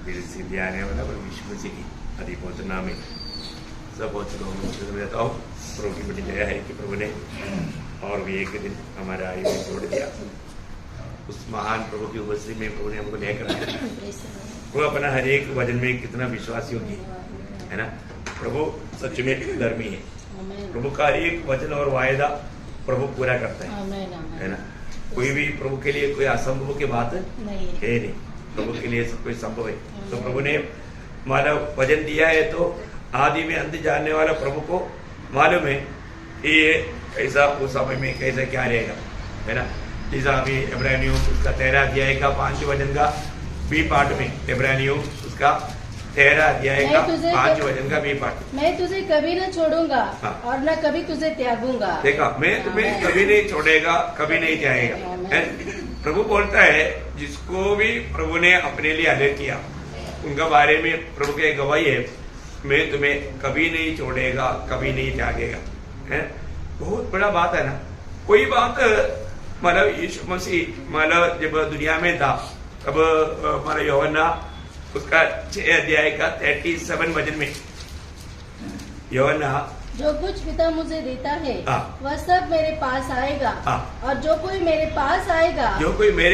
मेरी सिद्धि आने वाला पर विष्णु जी की आदि पहुंचना में सब बहुत लोगों में रहता हूँ। प्रभु की बड़ी दया है कि प्रभु ने और भी एक दिन हमारा आयु में जोड़ दिया। उस महान प्रभु की उपस्थिति में प्रभु ने हमको लेकर आया। वो अपना हर एक वचन में कितना विश्वास योग्य है ना। प्रभु सच में धर्मी है। प्रभु का एक वचन और वायदा प्रभु पूरा करता है ना। कोई भी प्रभु के लिए कोई असंभव की बात है नहीं। प्रभु के लिए सब कुछ संभव है। तो प्रभु ने मानव वचन दिया है तो आदि में अंत जानने वाला प्रभु को मालूम है ये कैसा उस समय में कैसा क्या रहेगा, है ना। जैसा अभी इब्रानियों उसका 13 अध्याय का 5 वचन का बी पार्ट में, इब्रानियों उसका 13 अध्याय का 5 वचन का बी पार्ट, मैं तुझे कभी न छोड़ूंगा और न कभी तुझे त्यागूंगा। देखा, मैं तुम्हें कभी नहीं छोड़ेगा, कभी नहीं त्यागेगा। प्रभु बोलता है जिसको भी प्रभु ने अपने लिए अलग किया उनका बारे में प्रभु की गवाही है, मैं तुम्हें कभी नहीं छोड़ेगा, कभी नहीं त्यागेगा। है बहुत बड़ा बात है ना। कोई बात मतलब यीशु मसीह मतलब जब दुनिया में था तब हमारा यूहन्ना उसका 6 अध्याय का 37 वचन में यूहन्ना जो कुछ पिता मुझे देता है वह सब मेरे पास आएगा और जो कोई मेरे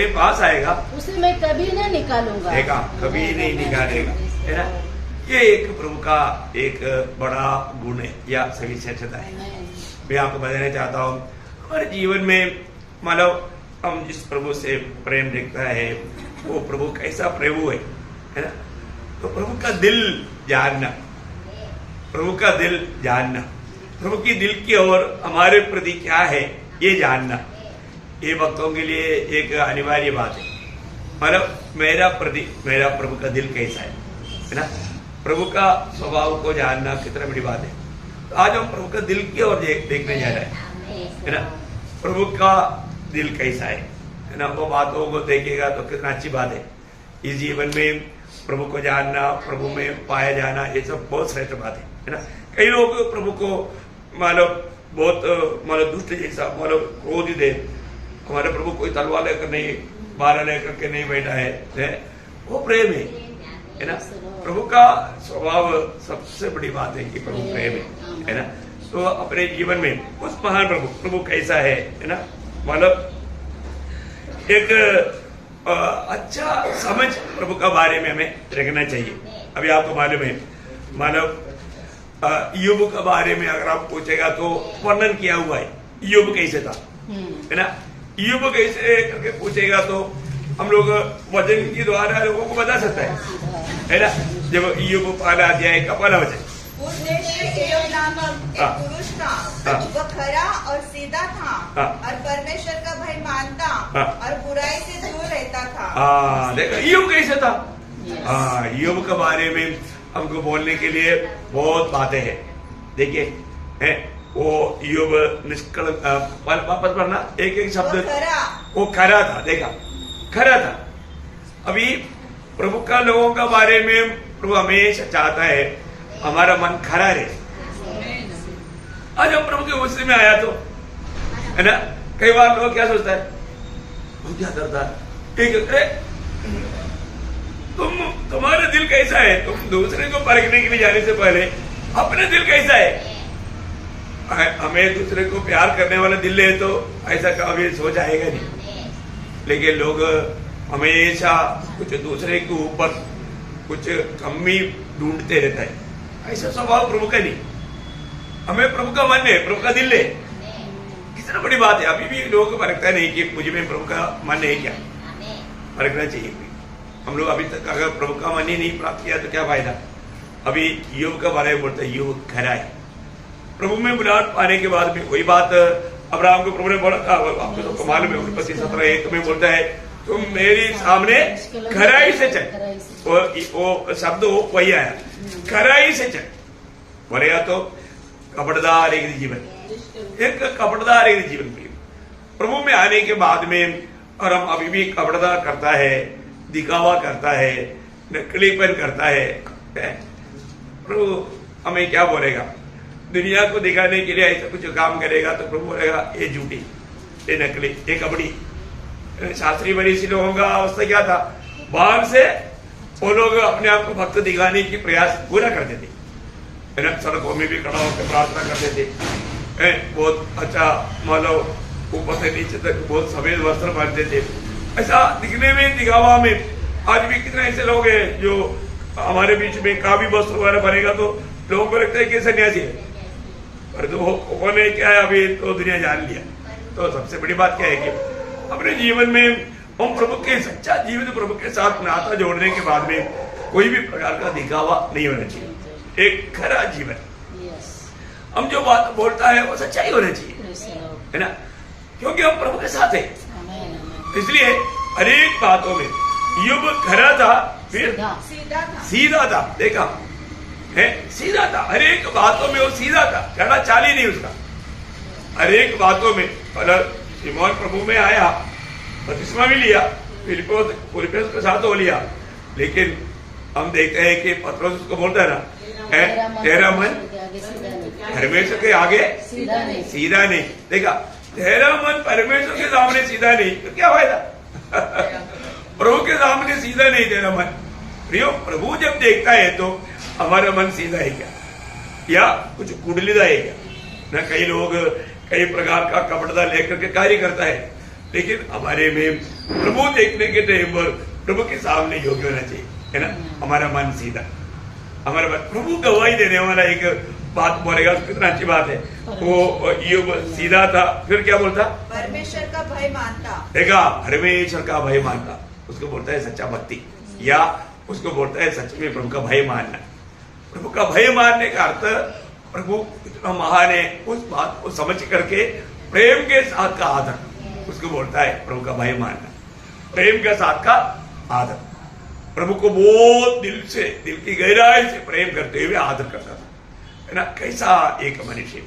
पास आएगा उसे मैं कभी न निकालूंगा। देखा, कभी नहीं निकालेगा, है ना। ये एक प्रभु का एक बड़ा गुण है या सविशेषता है। मैं आपको बताना चाहता हूँ हमारे जीवन में मतलब हम जिस प्रभु से प्रेम देखता है वो प्रभु कैसा प्रभु है ना। तो प्रभु का दिल जानना, प्रभु का दिल जानना, प्रभु की दिल की ओर हमारे प्रति क्या है ये जानना, ये भक्तों के लिए एक अनिवार्य बात है। मतलब मेरा प्रभु का दिल कैसा है ना। प्रभु का स्वभाव को जानना कितना बड़ी बात है। तो आज हम प्रभु का दिल की ओर देखने जा रहे हैं, है ना। प्रभु का दिल कैसा है ना। वो बातों को देखेगा तो कितना अच्छी बात है। इस जीवन में प्रभु को जानना, प्रभु में पाया जाना, ये सब बहुत श्रेष्ठ बात है ना। कई लोग प्रभु को मतलब बहुत दुष्ट जैसा क्रोधित है। हमारे प्रभु कोई तलवार लेकर नहीं, बारह लेकर के नहीं बैठा है, वो प्रेम है ना। प्रभु का स्वभाव सबसे बड़ी बात है कि प्रभु प्रेम है ना। तो अपने जीवन में उस महान प्रभु कैसा है ना। मतलब एक अच्छा समझ प्रभु का बारे में हमें रखना चाहिए। अभी आपको मालूम है मानव यूब के बारे में अगर आप पूछेगा तो वर्णन किया हुआ है यूब कैसे था, है ना। यूब कैसे करके पूछेगा तो हम लोग वचन के द्वारा लोगों को बता सकता है ना। जब यूब पहला अध्याय का पहला वचन, उस देश में ईयोब नामक एक पुरुष था, वह खरा और सीधा था और परमेश्वर का भय मानता और बुराई से दूर रहता था। देखो ईयोब कैसे था। ईयोब के बारे में हमको बोलने के लिए बहुत बातें हैं। देखिए वो ईयोब निष्कल वापस पढ़ना एक एक शब्द, वो खरा था। देखा, खरा था। अभी प्रभु का लोगों का बारे में प्रभु हमेशा चाहता है हमारा मन खरा रहे। आज हम प्रभु के गुस्से में आया तो, है ना। कई बार लोग क्या सोचता है, वो क्या करता है, तुम्हारा दिल कैसा है। तुम दूसरे को परखने के लिए जाने से पहले अपने दिल कैसा है। हमें दूसरे को प्यार करने वाला दिल है तो ऐसा कभी सोच आएगा नहीं। लेकिन लोग हमेशा कुछ दूसरे के ऊपर कुछ कमी ढूंढते रहता है। ऐसा स्वभाव प्रभु का नहीं। हमें प्रभु का मन है, प्रभु का दिल है, कितना बड़ी बात है। अभी भी लोग परखता नहीं कि मुझे में प्रभु का मन है क्या, परखना चाहिए। हम लोग अभी तक अगर प्रभु का मन ही नहीं प्राप्त किया तो क्या फायदा। अभी ईयोब का बारे में बोलते हैं ईयोब खरा है। प्रभु में बुलाहट पाने के बाद में वही बात अब्राहम को प्रभु ने बोला था, आपको सबको मालूम है, उत्पत्ति 17:1 में बोलता है तुम मेरे सामने खराई से चल। वो शब्द वही आया, खराई से चल। बोले या तो कपटदार एक जीवन, एक कपटदार एक जीवन में प्रभु में आने के बाद में, और हम अभी भी कपटदार करता है, दिखावा करता है, नकलीपन करता है। प्रभु हमें क्या बोलेगा, दुनिया को दिखाने के लिए ऐसा कुछ काम करेगा तो प्रभु बोलेगा ये झूठी, ये नकली, ये कपड़ी। शास्त्री बड़ी सी लोगों का अवस्था क्या था, बाहर से वो लोग अपने आप को भक्त दिखाने की प्रयास पूरा करते थे, सड़कों में भी खड़ा होकर प्रार्थना करते थे, बहुत अच्छा मतलब ऊपर से नीचे तक बहुत सफेद वस्त्र पहनते थे। ऐसा दिखने में, दिखावा में आज भी कितने ऐसे लोग हैं जो हमारे बीच में काफी वस्त्र वगैरह बनेगा तो लोगों को लगता है कि सन्यासी है, पर तो उन्होंने क्या है अभी तो दुनिया जान लिया। तो सबसे बड़ी बात क्या है कि अपने जीवन में हम प्रभु के सच्चा जीवन प्रभु के साथ नाता जोड़ने के बाद में कोई भी प्रकार का दिखावा नहीं होना चाहिए, एक खरा जीवन। हम जो बात बोलता है वो सच्चाई होना चाहिए, है ना, क्योंकि हम प्रभु के साथ हैं। इसलिए हर एक बातों में युग खरा था, फिर सीधा था, देखा है, सीधा था, हर एक बातों में वो सीधा था, चढ़ा चाल ही नहीं उसका, हर एक बातों में। शिमोन प्रभु में आया, बपतिस्मा भी लिया, फिलिप्पुस के साथ हो लिया, लेकिन हम देखते हैं कि पतरस उसको बोलता है ना, तेरा मन परमेश्वर के आगे सीधा नहीं। देखा, तेरा मन परमेश्वर के सामने सीधा नहीं तो क्या फायदा? प्रभु के सामने सीधा नहीं तेरा मन। प्रियो, प्रभु जब देखता है तो हमारा मन सीधा है क्या या कुछ कुंडलीदा है क्या? ना कई लोग कई प्रकार का कपड़ा लेकर के कार्य करता है, लेकिन हमारे में प्रभु देखने के टाइम पर प्रभु के सामने योग्य होना चाहिए, है ना, हमारा मन सीधा, हमारा मन। प्रभु गवाही देने वाला एक बात बोलेगा, कितना अच्छी बात है। वो युग सीधा था, फिर क्या बोलता? परमेश्वर का भय मानता। देखा, परमेश्वर का भय मानता, उसको बोलता है सच्चा भक्ति, या उसको बोलता है सच में प्रभु का भय मानना। प्रभु का भय मानने का अर्थ प्रभु इतना महान है, उस बात को समझ करके प्रेम के साथ का आदर, उसको बोलता है प्रभु का भय मानना, प्रेम के साथ का आदर। प्रभु को बहुत दिल से, दिल की गहराई से प्रेम करते हुए आदर करता था, है ना। कैसा एक मनुष्य,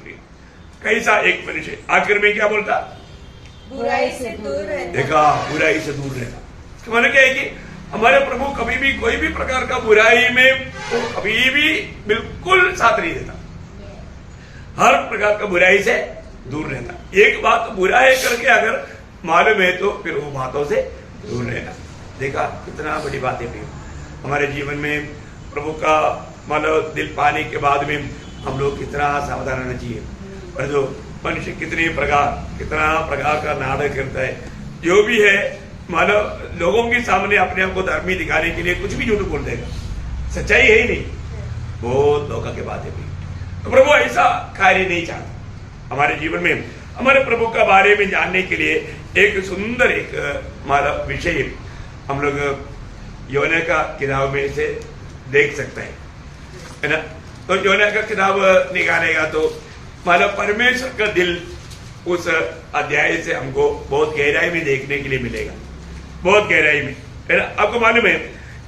कैसा एक मनुष्य। आखिर में क्या बोलता? बुराई से दूर रहता। देखा, बुराई से दूर रहता। इसका मतलब क्या है कि हमारे प्रभु कभी भी कोई भी प्रकार का बुराई में वो कभी भी बिल्कुल साथ नहीं देता, हर प्रकार का बुराई से दूर रहता। एक बात बुरा है करके अगर मालूम है तो फिर वो बातों से दूर रहना। देखा, कितना बड़ी बात है हमारे जीवन में। प्रभु का मतलब दिल पाने के बाद में हम लोग कितना सावधान रहना चाहिए। और जो मनुष्य कितने प्रकार का नाटक करता है, जो भी है, मानो लोगों के सामने अपने आप को धर्मी दिखाने के लिए कुछ भी झूठ बोल देगा, सच्चाई है ही नहीं, बहुत धोखा के बात है। तो प्रभु ऐसा कार्य नहीं चाहता हमारे जीवन में। हमारे प्रभु का बारे में जानने के लिए एक सुंदर एक हमारा विषय हम लोग योना का किताब में से देख सकते हैं, है ना। तो योना का किताब निकालेगा तो मतलब परमेश्वर का दिल उस अध्याय से हमको बहुत गहराई में देखने के लिए मिलेगा, बहुत गहराई में, है ना। आपको मालूम है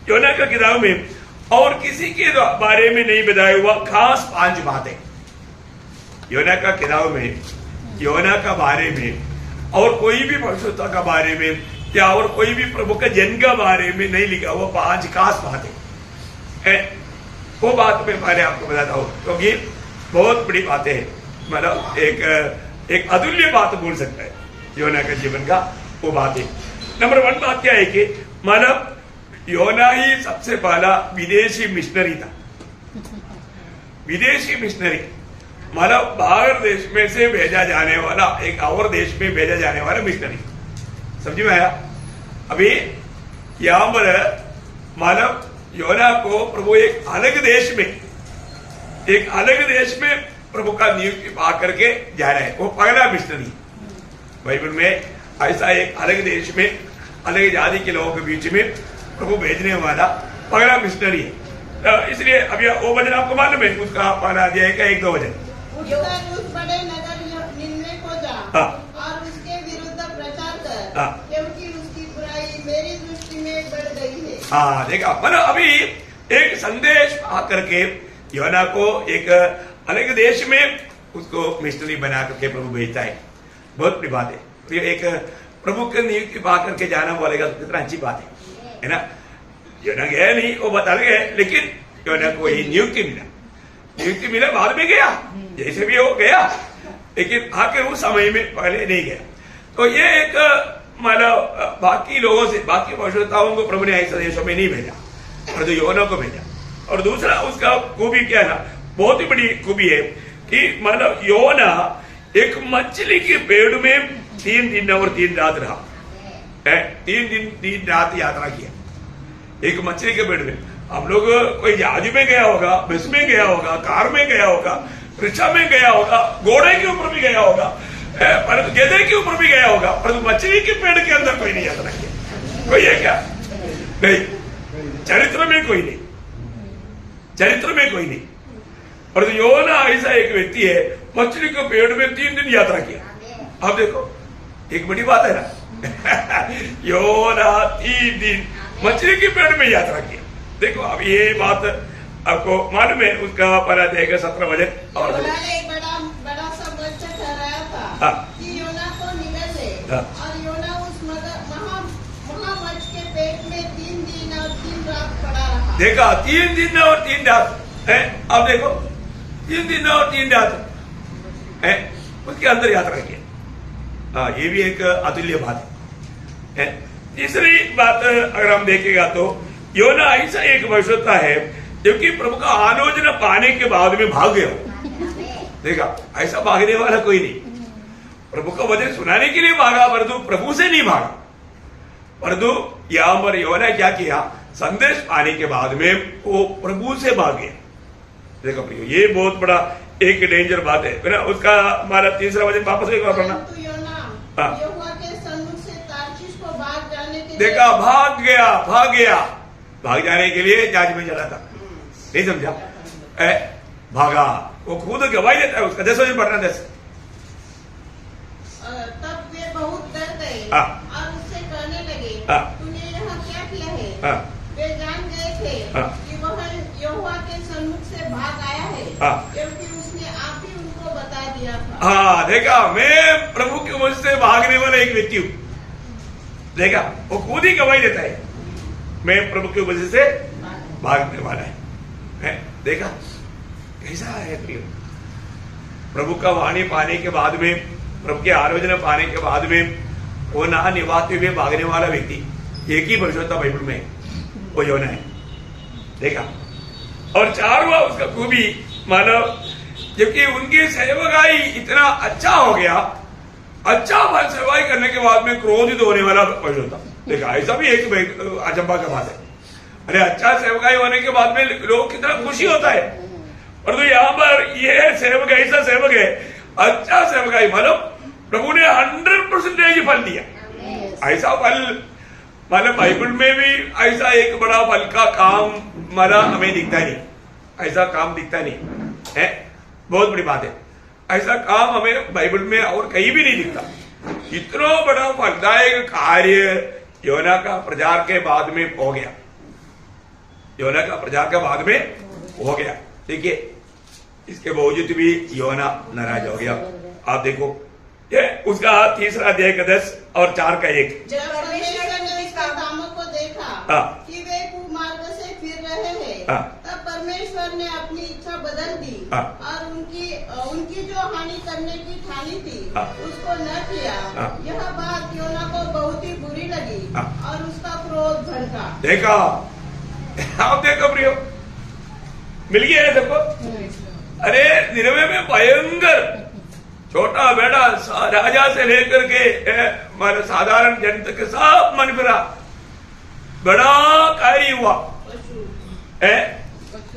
योना का किताब में और किसी के बारे में नहीं बताया हुआ खास 5 बातें योना का किताब में, योना का बारे में और कोई भी भविष्यवक्ता का बारे में या और कोई भी प्रभु के जन का बारे में नहीं लिखा हुआ 5 खास बातें है। वो बात मैं पहले आपको बताता हूँ, क्योंकि बहुत बड़ी बातें हैं। मतलब एक अतुल्य बात बोल सकता है योना के जीवन का, वो बात है। नंबर 1 बात क्या है कि मतलब योना ही सबसे पहला विदेशी मिशनरी था। विदेशी मिशनरी मतलब बाहर देश में से भेजा जाने वाला, एक और देश में भेजा जाने वाला मिशनरी, समझ में आया। अभी यहां पर मानव योना को प्रभु एक अलग देश में प्रभु का नियुक्ति पा करके जा रहा है, वो पहला मिशनरी। बाइबल में ऐसा एक अलग देश में अलग जाति के लोगों के बीच में प्रभु भेजने वाला पहला मिशनरी है। इसलिए अभी वो वचन आपको मालूम है, उसका पहला अध्याय का 1-2 वचन। उस बड़े नगर निन्ने को जा और उसके विरुद्ध प्रचार कर, क्योंकि उसकी बुराई मेरी दृष्टि में बढ़ गई है। हाँ, देखा, मतलब अभी एक संदेश आकर के योना को एक अलग देश में उसको मिशनरी बना करके प्रभु भेजता है। बहुत बड़ी बात है। तो एक प्रभु के नियुक्ति पा करके जाना बोलेगा तो कितना अच्छी बात है ना। योना गया नहीं, वो बता गए, लेकिन योना को ही नियुक्ति मिला, बाद में गया, जैसे भी वो गया, लेकिन आखिर उस समय में पहले नहीं गया। तो ये एक मतलब बाकी लोगों से, बाकी भविष्यवक्ताओं को प्रभु ने ऐसे देशों में नहीं भेजा, और तो योना को भेजा। और दूसरा उसका खूबी क्या है ना, बहुत ही बड़ी खूबी है कि मतलब योना एक मछली के पेड़ में 3 दिन और 3 रात रहा है। 3 दिन 3 रात यात्रा किया एक मछली के पेड़ में। हम लोग कोई जहाज में गया होगा, बस में गया होगा, कार में गया होगा, रिक्शा में गया होगा, घोड़े के ऊपर भी गया होगा, पर गधे के ऊपर भी गया होगा, पर मछली के पेड़ के अंदर कोई नहीं यात्रा किया। कोई है क्या? नहीं, चरित्र में कोई नहीं, चरित्र में कोई नहीं। और योना ऐसा एक व्यक्ति है, मछली के पेड़ में 3 दिन यात्रा किया। अब देखो एक बड़ी बात है ना योना 3 दिन मछली के पेड़ में यात्रा किया। देखो अब ये बात आपको मालूम है, उसका पहला देगा 17 बजे। और एक बड़ा सा बच्चा ठहराया था कि योना को निगल ले, और योना उस महामच्छ के पेट में 3 दिन और 3 रात पड़ा रहा। देखा 3 दिन और 3 रात है। अब देखो 3 दिन और 3 रात है उसके अंदर यात्रा किया। ये भी एक अतुल्य बात है। तीसरी बात अगर हम देखेगा तो योना ऐसा एक भविष्यता है क्योंकि प्रभु का आलोचना पाने के बाद में भाग गया। देखा ऐसा भागने वाला कोई नहीं, प्रभु का वचन सुनाने के लिए भागा परंतु प्रभु से नहीं भागा। परंतु यहां पर योना क्या किया, संदेश पाने के बाद में वो प्रभु से भाग गया। देखो प्रियो ये बहुत बड़ा एक डेंजर बात है ना। उसका हमारा तीसरा वचन वापस एक बार पढ़ना। यहोवा के सन्मुख से तार्शीश को भाग जाने के देखा भाग गया, भाग जाने के लिए जहाज में चला था, नहीं समझा? भागा, वो खुद गवाही देता है उसका। 10 वचन पढ़ना 10। तब वे बहुत डर गए और उससे कहने लगे तूने यहाँ क्या किया है? वे जान गए थे कि वह यहोवा के सन्मुख से भाग आया है, क्योंकि उसने आप ही उनको बता दिया था। हाँ देखा, मैं प्रभु की वजह से भागने वाला एक व्यक्ति हूँ। देखा वो खुद ही गवाही देता है, मैं प्रभु की वजह से भागने वाला है। देखा कैसा है प्रिय, प्रभु का वाणी पाने के बाद में, प्रभु के आलोचना पाने के बाद में वो ना निभाते हुए भागने वाला व्यक्ति एक ही भविष्यता बाइबल में वो योना है। देखा और 4वां उसका खूबी मानव, जबकि उनकी सेवकाई इतना अच्छा हो गया, अच्छा सेवाई करने के बाद में क्रोधित होने वाला भविष्यता। देखा ऐसा भी एक अचंबा का बात है। अरे अच्छा सेवकाई होने के बाद में लोग कितना खुशी होता है, और तो यहाँ पर ये सेवक ऐसा सेवक है, अच्छा सेवकाई मतलब प्रभु ने 100% फल दिया। ऐसा फल मतलब बाइबल में भी ऐसा एक बड़ा फल का काम माना हमें दिखता नहीं, ऐसा काम दिखता नहीं है। बहुत बड़ी बात है, ऐसा काम हमें बाइबल में और कहीं भी नहीं दिखता। इतना बड़ा फलदायक कार्य योना का प्रचार के बाद में हो गया, योना का प्रचार के बाद में हो गया। देखिए इसके बावजूद भी योना नाराज हो गया। आप देखो ये उसका तीसरा अध्याय का 10 और 4 का 1। जब परमेश्वर ने उसके कामों को देखा कि वे कुमार्ग से फिर रहे हैं, तब परमेश्वर ने अपनी इच्छा बदल दी और उनकी जो हानि करने की ठानी थी उसको न किया। यह बात योना को बहुत ही बुरी लगी और उसका क्रोध भड़का। देखा आप देखो प्रियो, मिल गया है सबको। अरे निनवे में भयंकर छोटा बेटा राजा से लेकर के साधारण जनता के सब मन फिरा, बड़ा कार्य हुआ है।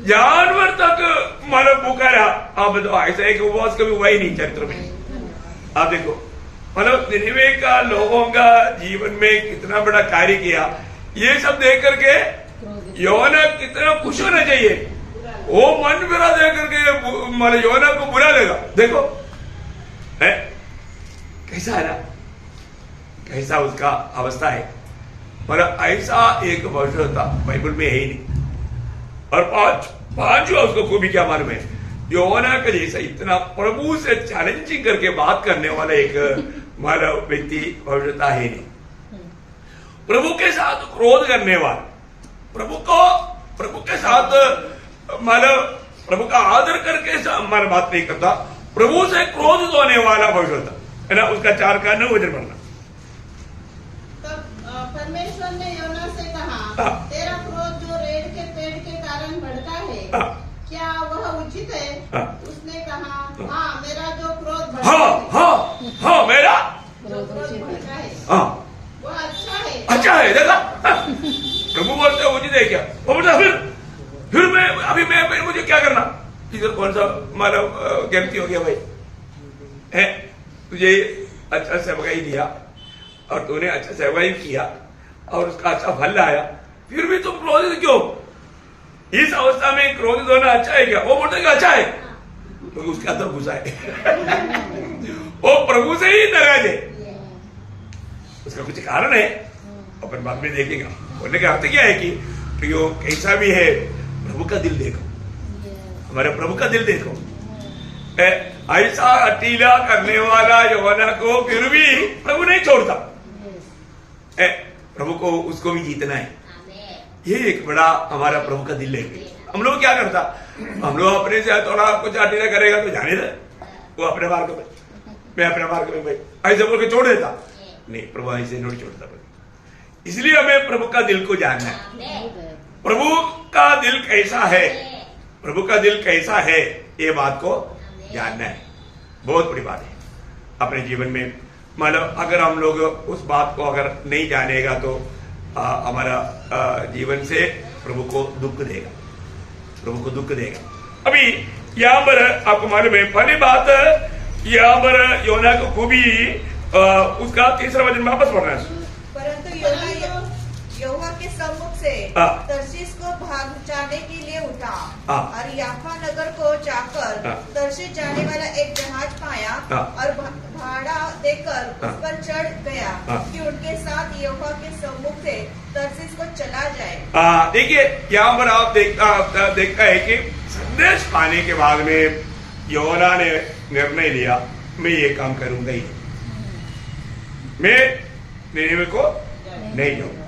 जानवर तक मतलब भूखा रहा। आप बताओ ऐसा एक उपवास कभी हुआ ही नहीं चरित्र में। आप देखो मतलब निनवे का लोगों का जीवन में कितना बड़ा कार्य किया, ये सब देख करके योना कितना खुश होना चाहिए। वो मन फिरा देख करके मतलब योना को बुरा लगा। देखो है कैसा है ना, कैसा उसका अवस्था है। पर ऐसा एक भविष्यता बाइबल में है ही नहीं। और पांचवा उसको खूबी क्या मालूम है, योना का जैसा इतना प्रभु से चैलेंजिंग करके बात करने वाला एक मानव व्यक्ति भविष्यता है नहीं। प्रभु के साथ क्रोध करने वाला, प्रभु के साथ मानव प्रभु का आदर करके हमारा बात नहीं करता, प्रभु से क्रोधित होने वाला भविष्यता है ना। उसका 4 का 9 वचन पढ़ना। तब परमेश्वर ने योना से कहा, तेरा क्रोध जो रेड़ के क्या वह उचित है? उसने कहा, हाँ, मेरा जो क्रोध हाँ, मेरा जो क्रोध भड़का है वो अच्छा है। अच्छा है, देखा? प्रभु बोलते हैं उचित है क्या? वो बोलता फिर मैं मुझे क्या करना? इधर कौन सा मतलब गलती हो गया भाई? है तुझे अच्छा सेवकाई दिया और तूने अच्छा सेवकाई किया और उसका अच्छा फल आया, फिर भी तुम क्रोधित क्यों? इस अवस्था में क्रोधित होना अच्छा है क्या? वो बोलते अच्छा है, तो उसके अंदर घुसा है। वो प्रभु से ही नाराज है, उसका कुछ कारण है, अपन बाद में देखेगा। बोलने का अर्थ क्या है कि प्रियो कैसा भी है, प्रभु का दिल देखो, हमारे प्रभु का दिल देखो। ऐसा अटीला करने वाला यौवना को फिर भी प्रभु नहीं छोड़ता। प्रभु को उसको भी जीतना है, ये एक बड़ा हमारा प्रभु का दिल है। हम लोग क्या करता, हम लोग अपने से थोड़ा कुछ अटीला करेगा तो जाने दे, वो अपने मार्ग में, मैं अपने मार्ग में भाई ऐसे बोल के छोड़ देता। नहीं, प्रभु ऐसे नहीं छोड़ता। इसलिए हमें प्रभु का दिल को जानना है, प्रभु का दिल कैसा है, प्रभु का दिल कैसा है, ये बात को जानना है। बहुत बड़ी बात है अपने जीवन में। मतलब अगर हम लोग उस बात को अगर नहीं जानेगा तो हमारा जीवन से प्रभु को दुख देगा, प्रभु को दुख देगा। अभी यहाँ पर आपको मालूम है, पहली बात यहाँ पर योना को खूबी उसका तीसरा वचन वापस पढ़ना है। परंतु योना यहोवा के सम्मुख से तर्शीश को भाग जाने के लिए उठा और याफा नगर को जाकर तर्शीश जाने वाला एक जहाज पाया और भाड़ा देकर उस पर चढ़ गया कि उनके साथ यहोवा के सम्मुख से तर्शीश को चला जाए। देखिए यहाँ पर आप देखता है कि संदेश पाने के बाद में योना ने निर्णय लिया, मैं ये काम करूंगा ही, मैं निनिवे को नहीं जाऊंगा,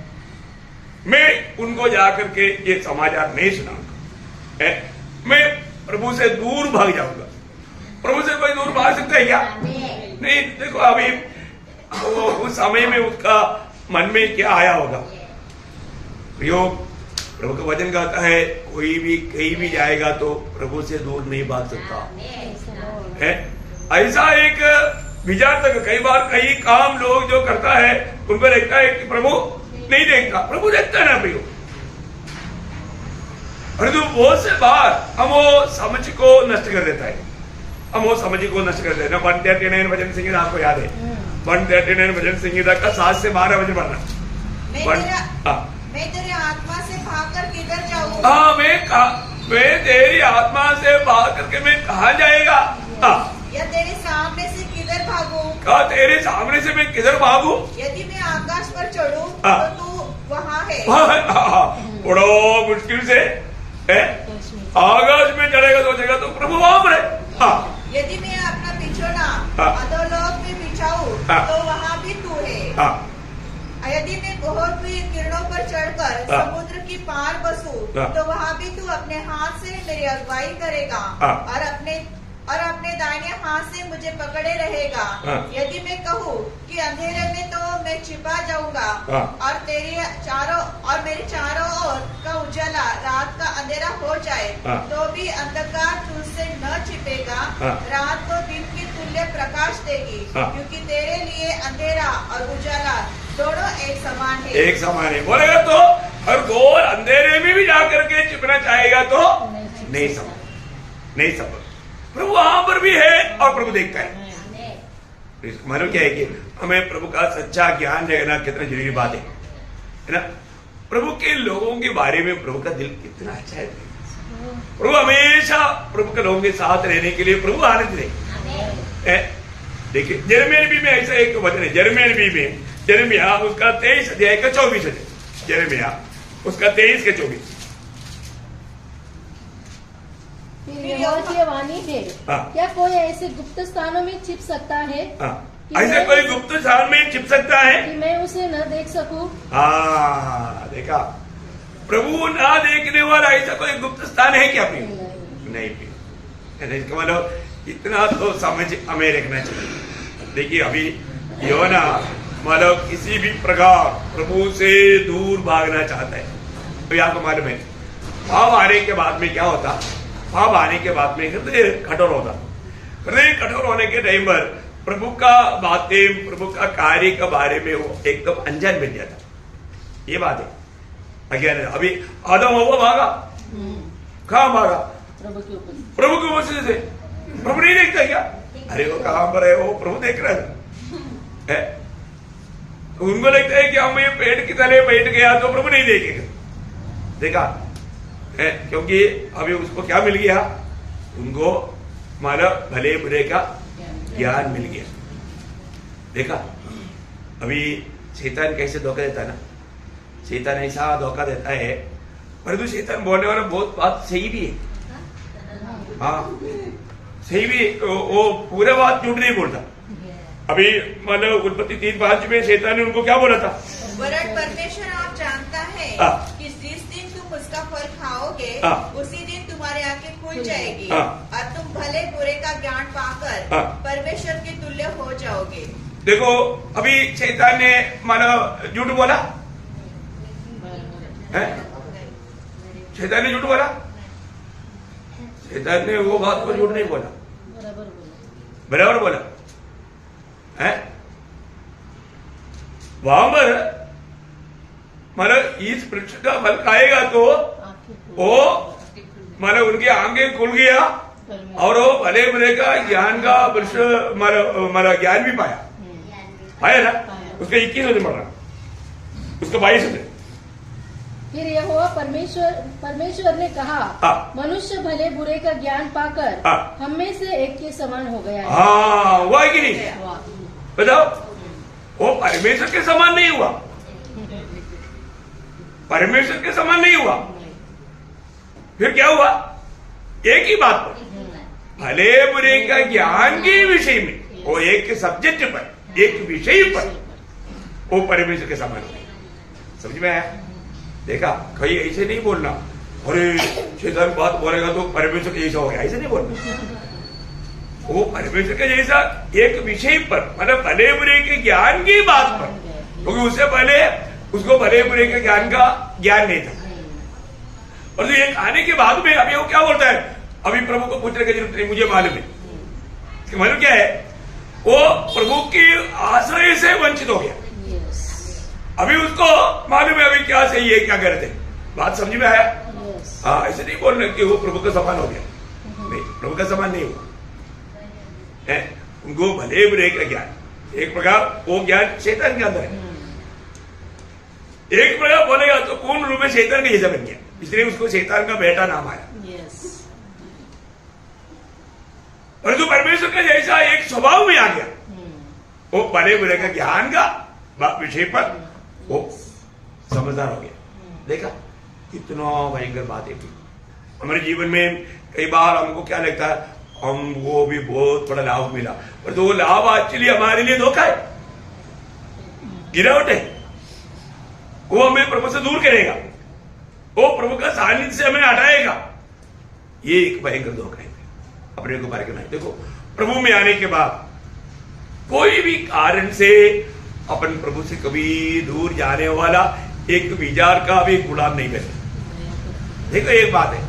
मैं उनको जाकर के ये समाचार नहीं सुनाऊंगा, मैं प्रभु से दूर भाग जाऊंगा। प्रभु से कोई दूर भाग सकता है क्या? नहीं। देखो अभी उस समय में उसका मन में क्या आया होगा। प्रभु का वचन कहता है, कोई भी कहीं भी जाएगा तो प्रभु से दूर नहीं भाग सकता है। ऐसा एक विचार तक कई बार कई काम लोग जो करता है उन पर देखता है कि प्रभु नहीं देखता, प्रभु देखता है ना प्रियो। परंतु बहुत से बार हम वो समझ को नष्ट कर देता है, हम वो समझ को नष्ट कर देते हैं। 139 भजन संगीता आपको याद है, 139 भजन संगीता का 7 से 12 वचन पढ़ना। मैं तेरी आत्मा से भागकर किधर जाऊँ? मैं तेरी आत्मा से भाग करके मैं कहा जाएगा? या तेरे सामने से किधर भागूं? तेरे सामने से मैं किधर भागूं? यदि मैं आकाश पर चढ़ूं तो तू वहाँ है। बड़ा मुश्किल से आकाश में चढ़ेगा सोचेगा तो प्रभु वहाँ पर है। यदि मैं अपना बिछोना अधोलोक में बिछाऊं तो वहाँ भी तू है। यदि मैं बहुत भी किरणों पर चढ़कर समुद्र की पार बसूं तो वहाँ भी तू अपने हाथ से मेरी अगुवाई करेगा और अपने दाहिने हाथ से मुझे पकड़े रहेगा। यदि मैं कहूँ कि अंधेरे में तो मैं छिपा जाऊंगा और मेरे चारों ओर का उजाला रात का अंधेरा हो जाए तो भी अंधकार तुझसे न छिपेगा। रात को दिन की तुल्य प्रकाश देगी, क्योंकि तेरे लिए अंधेरा और उजाला दोनों एक समान है। एक समान है बोलेगा तो, और घोर अंधेरे में भी जाकर के छिपना चाहेगा तो नहीं सफल। प्रभु वहां पर भी है और प्रभु देखता है। मालूम क्या है कि हमें प्रभु का सच्चा ज्ञान लेना कितना जरूरी बात है ना। प्रभु के लोगों के बारे में प्रभु का दिल कितना अच्छा है। प्रभु हमेशा प्रभु के लोगों के साथ रहने के लिए प्रभु आनंद दे। देखिए यिर्मयाह नबी में ऐसा एक वचन है, यिर्मयाह नबी में, यिर्मयाह उसका 23 अध्याय का 24 है, यिर्मयाह उसका 23 के 24। यहोवा वाणी है, क्या कोई ऐसे गुप्त स्थानों में छिप सकता है? ऐसे कोई गुप्त स्थान में छिप सकता है कि मैं उसे न देख सकूं? देखा, प्रभु ना देखने वाला ऐसा कोई गुप्त स्थान है क्या? नहीं। इसका मतलब इतना तो समझ हमें रखना चाहिए। देखिए अभी योना मतलब किसी भी प्रकार प्रभु से दूर भागना चाहता है, तो आपको मालूम है भाव आने के बाद में क्या होता, भाव आने के बाद में हृदय कठोर होता। हृदय कठोर होने के टाइम पर प्रभु का बातें, प्रभु का कार्य के बारे में वो एकदम अनजान बन जाता। ये बात है अज्ञान। अभी आदम हवा भागा, कहाँ भागा? प्रभु की उपस्थिति से। प्रभु नहीं देखता क्या? अरे वो कहां पर है, वो प्रभु देख रहा है। तो उनको लगता है कि हम ये पेड़ की तले बैठ गया तो प्रभु नहीं देखेगा। देखा है? क्योंकि अभी उसको क्या मिल गया? उनको मतलब भले बुरे का ज्ञान मिल गया। देखा अभी शैतान कैसे धोखा देता है ना, शैतान ऐसा धोखा देता है, परंतु शैतान बोलने वाला बहुत बात सही भी है। हाँ सही भी, वो पूरा बात झूठ नहीं बोलता। अभी मतलब उत्पत्ति 3:5 में शैतान ने उनको क्या बोला था? वरन परमेश्वर आप जानता है कि जिस दिन तुम उसका फल खाओगे उसी दिन तुम्हारी आंखें खुल जाएगी और तुम भले बुरे का ज्ञान पाकर परमेश्वर के तुल्य हो जाओगे। देखो अभी शैतान ने मानो झूठ बोला है? शैतान ने झूठ बोला? शैतान ने वो बात को झूठ नहीं बोला, बराबर बोला है। वहां पर मतलब इस वृक्ष का फल खाएगा तो वो मतलब उनकी आंखें खुल गया और वो भले बुरे का ज्ञान का वृक्ष मारा ज्ञान भी पाया ना। उसका 21 में पढ़ रहा, उसका 22 में। फिर यहोवा परमेश्वर ने कहा, मनुष्य भले बुरे का ज्ञान पाकर हम में से एक के समान हो गया है। हाँ हुआ है कि नहीं? बताओ, वो परमेश्वर के समान नहीं हुआ, परमेश्वर के समान नहीं हुआ। फिर क्या हुआ? एक ही बात पर भले बुरे का ज्ञान के विषय में, वो एक सब्जेक्ट पर, एक विषय पर वो परमेश्वर के समान हो गया। समझ में आया? देखा, कहीं ऐसे नहीं बोलना अरे शैतान बात बोलेगा तो परमेश्वर के जैसा हो गया, ऐसे नहीं बोलना। वो परमेश्वर के जैसा एक विषय पर मतलब भले बुरे के ज्ञान की बात पर, क्योंकि उससे पहले उसको भले बुरे के ज्ञान का ज्ञान नहीं था। और तो ये आने के बाद में अभी वो क्या बोलता है? अभी प्रभु को पूछने की जरूरत नहीं, मुझे मालूम है। मालूम क्या है? वो प्रभु के आश्रय से वंचित हो गया। अभी उसको मालूम है अभी क्या सही है क्या गलत है। बात समझ में आया? हाँ, ऐसे नहीं बोलना कि वो प्रभु का समान हो गया, नहीं, प्रभु का समान नहीं हुआ है। उनको भले बुरे का ज्ञान, एक प्रकार वो ज्ञान शैतान के अंदर है। एक प्रकार बोलेगा तो पूर्ण रूप में शैतान का जैसा बन गया, इसलिए उसको शैतान का बेटा नाम आया। परंतु परमेश्वर का जैसा एक स्वभाव में आ गया, वो भले बुरे का ज्ञान का विषय पर वो समझदार हो गया। देखा कितना भयंकर बात है। हमारे जीवन में कई बार हमको क्या लगता है, हम वो भी बहुत बड़ा लाभ मिला, पर तो वो लाभ एक्चुअली हमारे लिए धोखा है, गिरावट है। वो हमें प्रभु से दूर करेगा, वो प्रभु का सानिध्य से हमें हटाएगा। ये एक भयंकर धोखा है, अपने को बारे करना है। देखो, प्रभु में आने के बाद कोई भी कारण से अपन प्रभु से कभी दूर जाने वाला एक विचार का भी गुलाम नहीं बने। देखो एक बात है,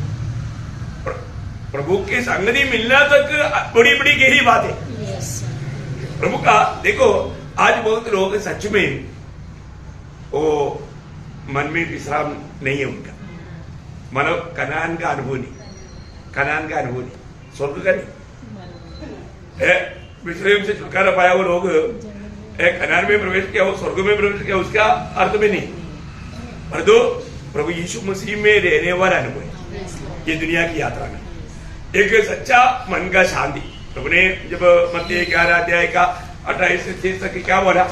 प्रभु के संगति मिलना तक बड़ी बड़ी गहरी बात है प्रभु का। देखो आज बहुत लोग सच में वो मन में विश्राम नहीं है उनका, मानो कनान का अनुभव नहीं, कनान का अनुभव नहीं, स्वर्ग का नहीं। विश्राम से छुटकारा पाया वो लोग कनान में प्रवेश किया, वो स्वर्ग में प्रवेश किया, उसका अर्थ में नहीं। पर दो प्रभु यीशु मसीह में रहने वाला अनुभव है ये दुनिया की यात्रा में, एक सच्चा मन का शांति। प्रभु ने जब मत्ती 11 अध्याय का 28 से 30 तक क्या बोला,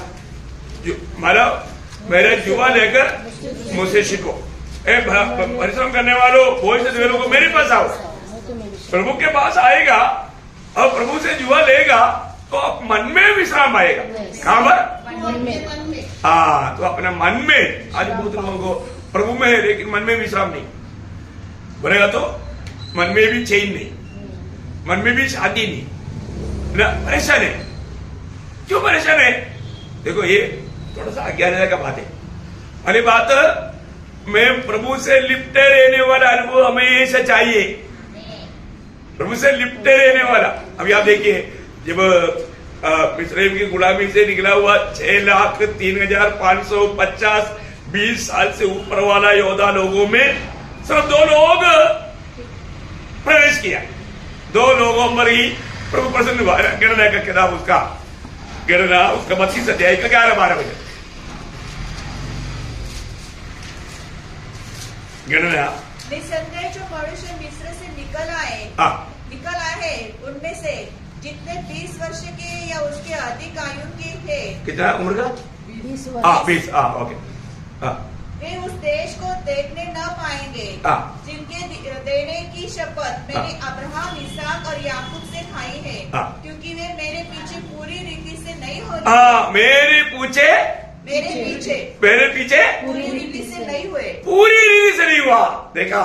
मतलब मेरा जुआ लेकर मुझसे सीखो, परिश्रम करने वालों बोझ से ढोने को मेरे पास आओ। प्रभु के पास आएगा और प्रभु से जुआ लेगा तो मन में विश्राम आएगा। कहां पर? मन में। हाँ, तो अपने मन में, आज बहुत लोगों को प्रभु में है लेकिन मन में विश्राम नहीं, बोलेगा तो मन में भी चैन नहीं, मन में भी शांति नहीं ना, परेशान है। क्यों परेशान है? देखो ये थोड़ा सा अज्ञानता का बात है। पहली बात मैं प्रभु से लिपटे रहने वाला अनुभव हमेशा चाहिए। प्रभु से लिपटे रहने वाला। अभी आप देखिए, जब मिस्रैम की गुलामी से निकला हुआ 6,03,550 20 साल से ऊपर वाला योद्धा लोगों में सिर्फ 2 लोग प्रवेश किया। 2 लोगों पर ही प्रभु प्रसन्न हुआ। गणना का किताब उसका 32 अध्याय का 11-12 बजे गणना। निसंदेह जो मनुष्य मिस्र से निकल आए उनमें से जितने 20 वर्ष के या उसके अधिक आयु के थे। कितना उम्र का? 20 वर्ष। 20। ओके। वे उस देश को देखने न पाएंगे जिनके देने की शपथ मैंने अब्राहम, इसहाक और याकूब से खाई है, क्योंकि वे मेरे पीछे पूरी रीति से नहीं हो। मेरे पीछे पूरी रीति से नहीं हुए। पूरी रीति से नहीं हुआ। देखा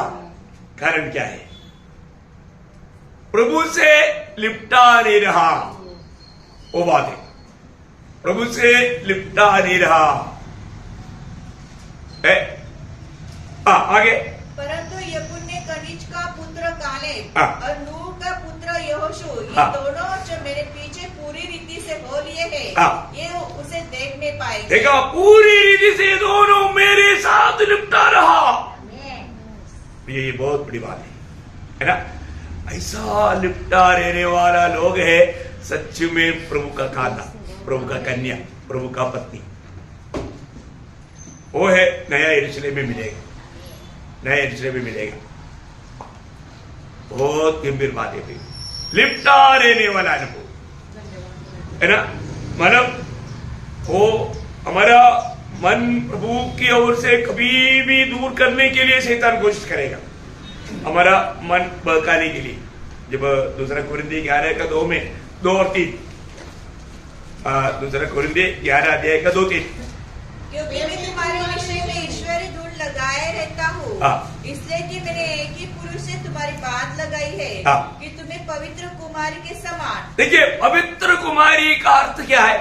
कारण क्या है? प्रभु से लिपटा नहीं रहा। वो बात है, प्रभु से लिपटा नहीं रहा। आगे। परंतु यपुन्ने कनिज का पुत्र कालेब और नूह का पुत्र यहोशू, ये दोनों जो मेरे पीछे पूरी रीति से हो लिए हैं, ये उसे देखने पाएंगे। देखा, पूरी रीति से ये दोनों मेरे साथ लिपटा रहा। ये बहुत बड़ी बात है ना? ऐसा लिपटा रहने वाला लोग है सच में प्रभु का खाना, प्रभु का कन्या, प्रभु का पत्नी। वो है नया यरूशलेम में मिलेगा, नया यरूशलेम में मिलेगा। बहुत गंभीर बात है, लिपटा रहने वाला अनुभव है ना। मतलब वो हमारा मन प्रभु की ओर से कभी भी दूर करने के लिए शैतान कोशिश करेगा, हमारा मन बहकाने के लिए। जब दूसरा कुरिन्थी 11:2 में 2 और 3, दूसरा कुरिन्थी 11:2-3, क्योंकि मैं तुम्हारे विषय में ईश्वरी धूल लगाए रहता हूँ, इसलिए कि मैंने एक ही पुरुष से तुम्हारी बात लगाई है कि तुम्हें पवित्र कुमारी के समान। देखिए, पवित्र कुमारी का अर्थ क्या है?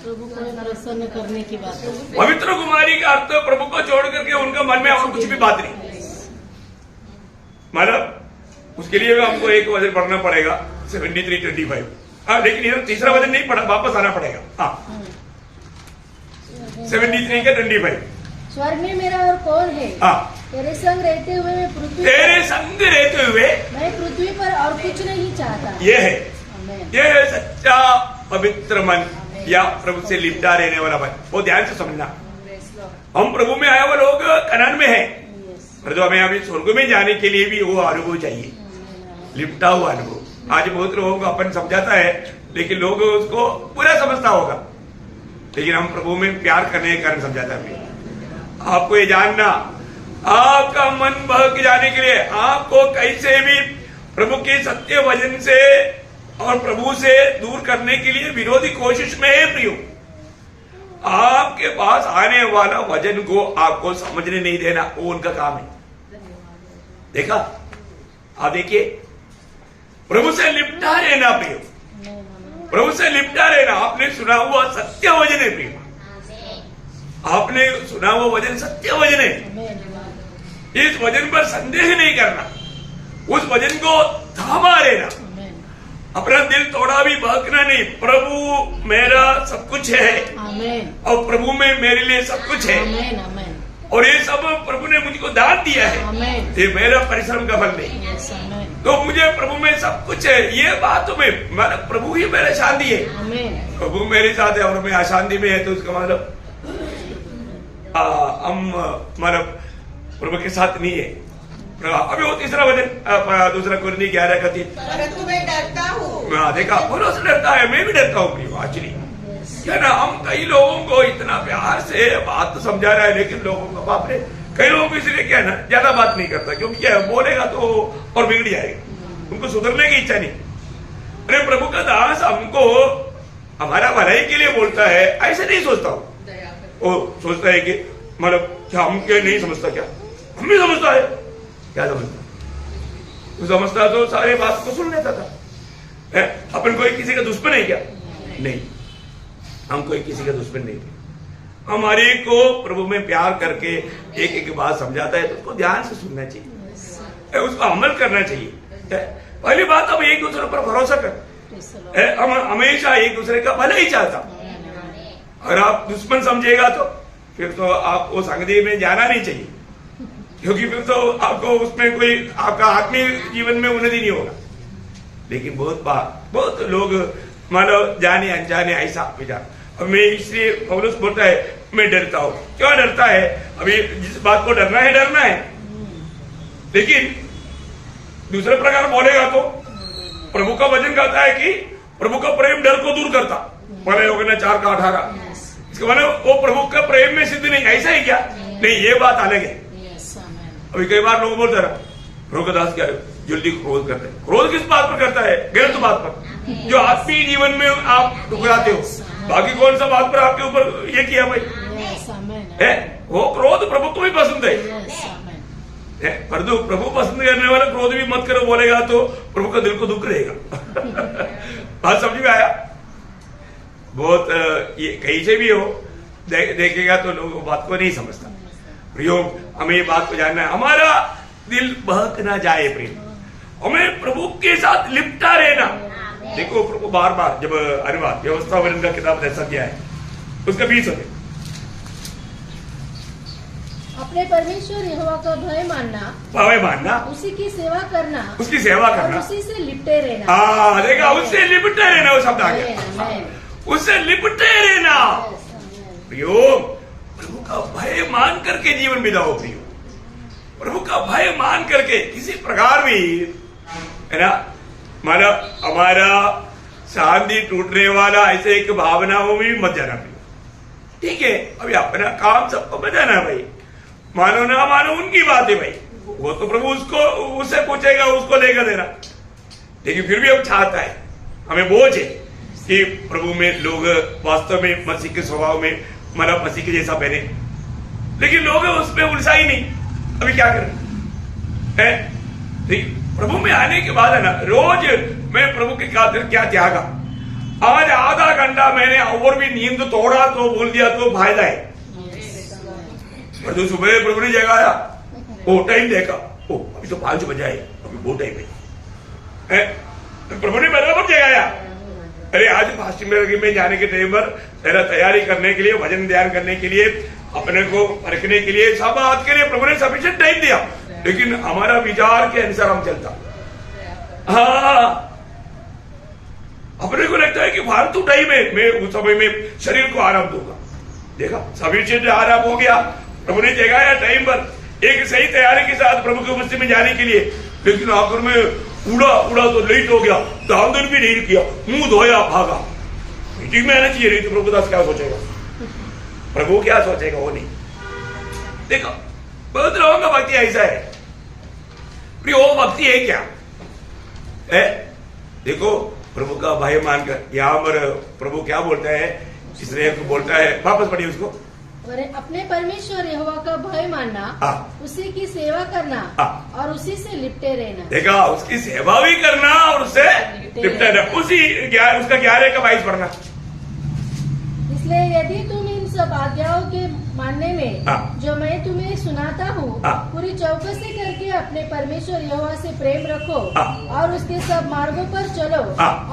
प्रभु को प्रसन्न करने की बात है। पवित्र कुमारी का अर्थ प्रभु को छोड़ करके उनका मन में और कुछ भी बात नहीं। मतलब उसके लिए हमको एक वजन पढ़ना पड़ेगा 73:25। लेकिन ये तीसरा वजन नहीं पड़ा, वापस आना पड़ेगा। 73:25। स्वर्ग में मेरा और कौन है? तेरे संग रहते हुए मैं पृथ्वी मैं पृथ्वी पर और कुछ नहीं चाहता। ये है सच्चा पवित्र मन या प्रभु से लिपटा रहने वाला मन। वो ध्यान से समझना, हम प्रभु में आए हुए लोग कनान में है, पर जो हमें अभी स्वर्ग में जाने के लिए भी वो अनुभव चाहिए, लिपटा हुआ अनुभव। आज बहुत लोगों को अपन समझाता है, लेकिन लोग उसको पूरा समझता होगा, लेकिन हम प्रभु में प्यार करने के कारण समझाता है। आपको ये जानना, आपका मन बहक जाने के लिए आपको कैसे भी प्रभु के सत्य वचन से और प्रभु से दूर करने के लिए विरोधी कोशिश में है प्रियो। आपके पास आने वाला वचन को आपको समझने नहीं देना, वो उनका काम है। देखा, आप देखिए, प्रभु से लिपटा रहना प्रियो, प्रभु से लिपटा रहना। आपने सुना हुआ सत्य वचन है प्रियो, आपने सुना हुआ वचन सत्य वचन है। इस वचन पर संदेह नहीं करना, उस वचन को थामा रहना, अपना दिल तोड़ा भी बहकना नहीं। प्रभु मेरा सब कुछ है और प्रभु में मेरे लिए सब कुछ है, और ये सब प्रभु ने मुझको दान दिया है, ये मेरा परिश्रम का फल नहीं। तो मुझे प्रभु में सब कुछ है, ये बात में प्रभु ही मेरा शांति है। प्रभु मेरे साथ है और मैं अशांति में है, तो उसका मतलब हम प्रभु के साथ नहीं है। अभी वो तीसरा वचन, दूसरा कुरिन्थी 11:3, परंतु मैं डरता हूँ। देखा, बोलो से डरता है, मैं भी डरता हूँ एक्चुअली, है ना। हम कई लोगों को इतना प्यार से बात समझा रहा है, लेकिन लोगों को बाप रे, कई लोगों को इसलिए क्या है ना, ज्यादा बात नहीं करता, क्योंकि क्या बोलेगा तो और बिगड़ जाएगा, उनको सुधरने की इच्छा नहीं। अरे प्रभु का दास हमको हमारा भलाई के लिए बोलता है, ऐसे नहीं सोचता हूँ। वो सोचता है कि मतलब क्या हम क्या नहीं समझता, क्या हम भी समझता है, क्या समझता, वो समझता तो सारे बात को सुन लेता था। अपन कोई किसी का दुश्मन है क्या? नहीं, हम कोई किसी का दुश्मन नहीं थे। हमारे को प्रभु में प्यार करके एक एक बात समझाता है तो उसको ध्यान से सुनना चाहिए, उसको अमल करना चाहिए। पहली बात, हम एक दूसरे पर भरोसा कर, हम हमेशा एक दूसरे का भला ही चाहता। अगर आप दुश्मन समझेगा तो फिर तो आपको संगति में जाना नहीं चाहिए, क्योंकि फिर तो आपको उसमें कोई आपका आत्मिक जीवन में उन्नति नहीं होगा। लेकिन बहुत लोग मतलब जाने अनजाने ऐसा विचार, मैं इसलिए पौलुस बोलता है मैं डरता हूं। क्यों डरता है? अभी जिस बात को डरना है, लेकिन दूसरे प्रकार बोलेगा तो प्रभु का वचन कहता है कि प्रभु का प्रेम डर को दूर करता। बोले होगा ना 4:18, इसका मतलब वो प्रभु का प्रेम में सिद्ध नहीं, ऐसा ही क्या? नहीं, ये बात अलग है। अभी कई बार लोग बोलते रहा प्रभु का दास क्या जल्दी क्रोध करते हैं। क्रोध किस बात पर करता है? गलत बात पर, जो आत्मीय जीवन में आप ठुकराते हो। बाकी कौन सा बात पर आपके ऊपर ये किया भाई है? वो क्रोध प्रभु को भी पसंद है, परंतु प्रभु पसंद करने वाला क्रोध भी मत करो बोलेगा तो प्रभु का दिल को दुख रहेगा। बात समझ में आया? बहुत ये कहीं से भी हो देखेगा तो लोग बात को नहीं समझता। प्रियो, हमें ये बात को जानना है, हमारा दिल बहक ना जाए। प्रियो, हमें प्रभु के साथ लिपटा रहना। देखो प्रभु बार बार जब अनुवाद व्यवस्था वर्णन का किताब ऐसा दिया है, उसका 20 होते अपने परमेश्वर यहोवा का भय मानना, उसी की सेवा करना, और उसी से लिपटे रहना। देखा, उससे लिपटे रहना, वो शब्द आ गया, उससे लिपटे रहना। प्रियो, प्रभु का भय मान करके जीवन बिताओ। प्रियो, प्रभु का भय मान करके किसी प्रकार भी है ना, मतलब हमारा शांति टूटने वाला ऐसे एक भावनाओं में मत जाना। ठीक है, अभी अपना काम सबको बताना भाई, मानो ना मानो उनकी बात है भाई, वो तो प्रभु उससे पूछेगा, उसको लेकर देना। लेकिन फिर भी हम चाहता है, हमें बोझ है कि प्रभु में लोग वास्तव में मसीह के स्वभाव में मतलब मसीह के जैसा पहने, लेकिन लोग उसमें उलझा ही नहीं। अभी क्या करें? प्रभु में आने के बाद है ना, रोज मैं प्रभु के खातिर क्या त्यागा। आज आधा घंटा मैंने और भी नींद तोड़ा तो बोल दिया तो फायदा है। तो सुबह प्रभु ने जगाया, ओ टाइम देखा, ओ अभी तो 5 बजे है, अभी बहुत टाइम है। प्रभु ने बराबर जगाया, अरे आज फास्टिंग में जाने के टाइम पर तेरा तैयारी करने के लिए, भजन ध्यान करने के लिए, अपने को परखने के लिए, सब बात के लिए प्रभु ने सफिशिएंट टाइम दिया। लेकिन हमारा विचार के अनुसार हम चलता। अपने को लगता है कि फालतू टाइम है, मैं उस समय में शरीर को आराम दूंगा। देखा, सफिशिएंट आराम हो गया, प्रभु ने जगाया टाइम पर एक सही तैयारी के साथ प्रभु की उपस्थिति में जाने के लिए। लेकिन आखिर में उड़ा तो लेट हो गया, दान भी नहीं किया, मुंह धोया, भागा। मीटिंग में आना चाहिए, नहीं तो प्रभु दास क्या सोचेगा, प्रभु क्या सोचेगा वो नहीं। देखो, बहुत लोगों का भक्ति ऐसा है। वो भक्ति है क्या है? देखो, प्रभु का भय मानकर, यहाँ पर प्रभु क्या बोलता है, इसलिए को बोलता है, वापस पढ़िए उसको, अपने परमेश्वर यहोवा का भय मानना, उसी की सेवा करना, और उसी से लिपटे रहना। देखा, उसकी सेवा भी करना और उससे लिपटे रहना। उसका 11 का 22 पढ़ना। इसलिए यदि तुम इन सब आज्ञाओं के मानने में जो मैं तुम्हें सुनाता हूँ पूरी चौकसी करके अपने परमेश्वर यहोवा से प्रेम रखो और उसके सब मार्गों पर चलो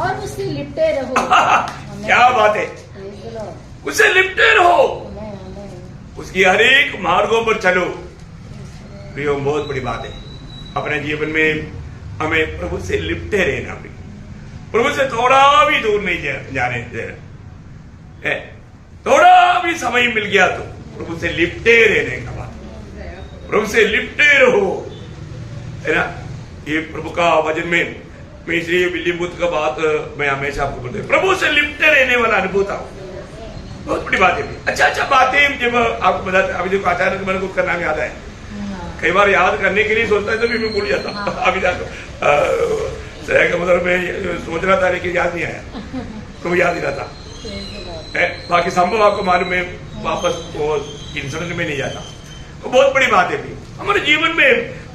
और उससे लिपटे रहो। क्या बात है, उससे लिपटे रहो, उसकी हर एक मार्गों पर चलो। प्रियो, बहुत बड़ी बात है। अपने जीवन में हमें प्रभु से लिपटे रहना, प्रभु से थोड़ा भी दूर नहीं जाने देना। थोड़ा भी समय मिल गया तो प्रभु से लिपटे रहने का बात, प्रभु से लिपटे रहो, है ना। ये प्रभु का वचन में मैं इसलिए बिल्ली बुद्ध का बात मैं हमेशा आपको बोलता हूँ, प्रभु से लिपटे रहने वाला अनुभव था, बहुत बड़ी बात है। अच्छा बातें जब आपको बताते, अभी देखो अचानक मेरे को उसका नाम याद है, कई बार याद करने के लिए सोचता है तो भी मैं भूल जाता। अभी तक मतलब मैं सोच रहा था लेकिन याद नहीं आया, तो याद ही रहा था। बाकी संभव आपको मालूम है, वापस वो इंसिडेंट में नहीं जाता। तो बहुत बड़ी बात है हमारे जीवन में,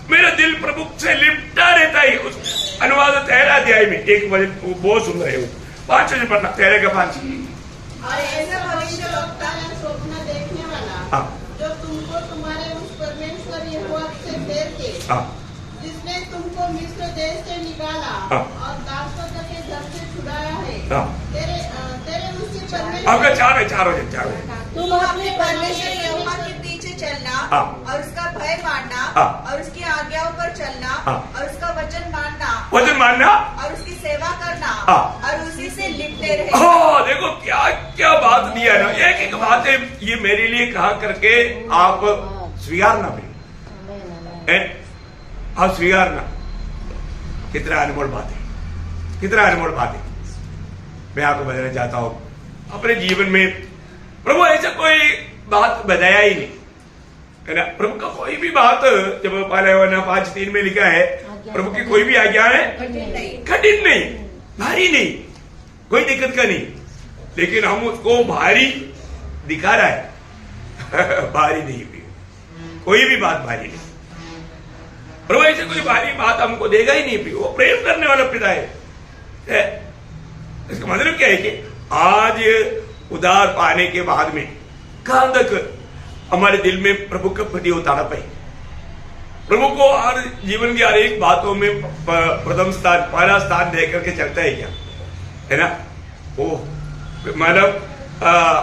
मेरा दिल प्रभु से लिपटा रहता है। उस अनुवाद 13 अध्याय में एक वचन बहुत सुंदर है, वो 5 वचन पढ़ना, 13 का 5। और ऐसा भविष्यवक्ता ने स्वप्न देखने को तुम्हारे उस परमेश्वर यहोवा से फेर के, जिसने तुमको मिस्र देश से निकाला और दासत्व के घर से छुड़ाया है, तेरे उसी परमेश्वर तुम अपने परमेश्वर यहोवा के पीछे चलना और उसका भय मानना और उसकी आज्ञाओं पर चलना और उसका वचन मानना और उसकी सेवा करना और उसी से लिपटे रहे। देखो क्या क्या बात दिया है ना, एक एक बातें ये मेरे लिए कहा करके आप स्वीकारना भी, आप स्वीकारना। कितना अनमोल बात है, कितना अनमोल बात है। मैं आपको बताना चाहता हूं, अपने जीवन में प्रभु ऐसा कोई बात बताया ही नहीं है ना। प्रभु का कोई भी बात, जब पहले 5:3 में लिखा है, प्रभु की कोई भी आज्ञा है कठिन नहीं, भारी नहीं, कोई दिक्कत का नहीं, लेकिन हम उसको भारी दिखा रहा है। भारी नहीं भी, कोई भी बात भारी नहीं। प्रभु ऐसे कोई भारी बात हमको देगा ही नहीं। वो प्रेम करने वाला पिता है। इसका मतलब क्या है कि आज उदार पाने के बाद में कहां तक हमारे दिल में प्रभु के प्रति उतारा पाए, प्रभु को हर जीवन की हर एक बातों में प्रथम स्थान, पहला स्थान दे करके चलता है क्या, है ना। वो मतलब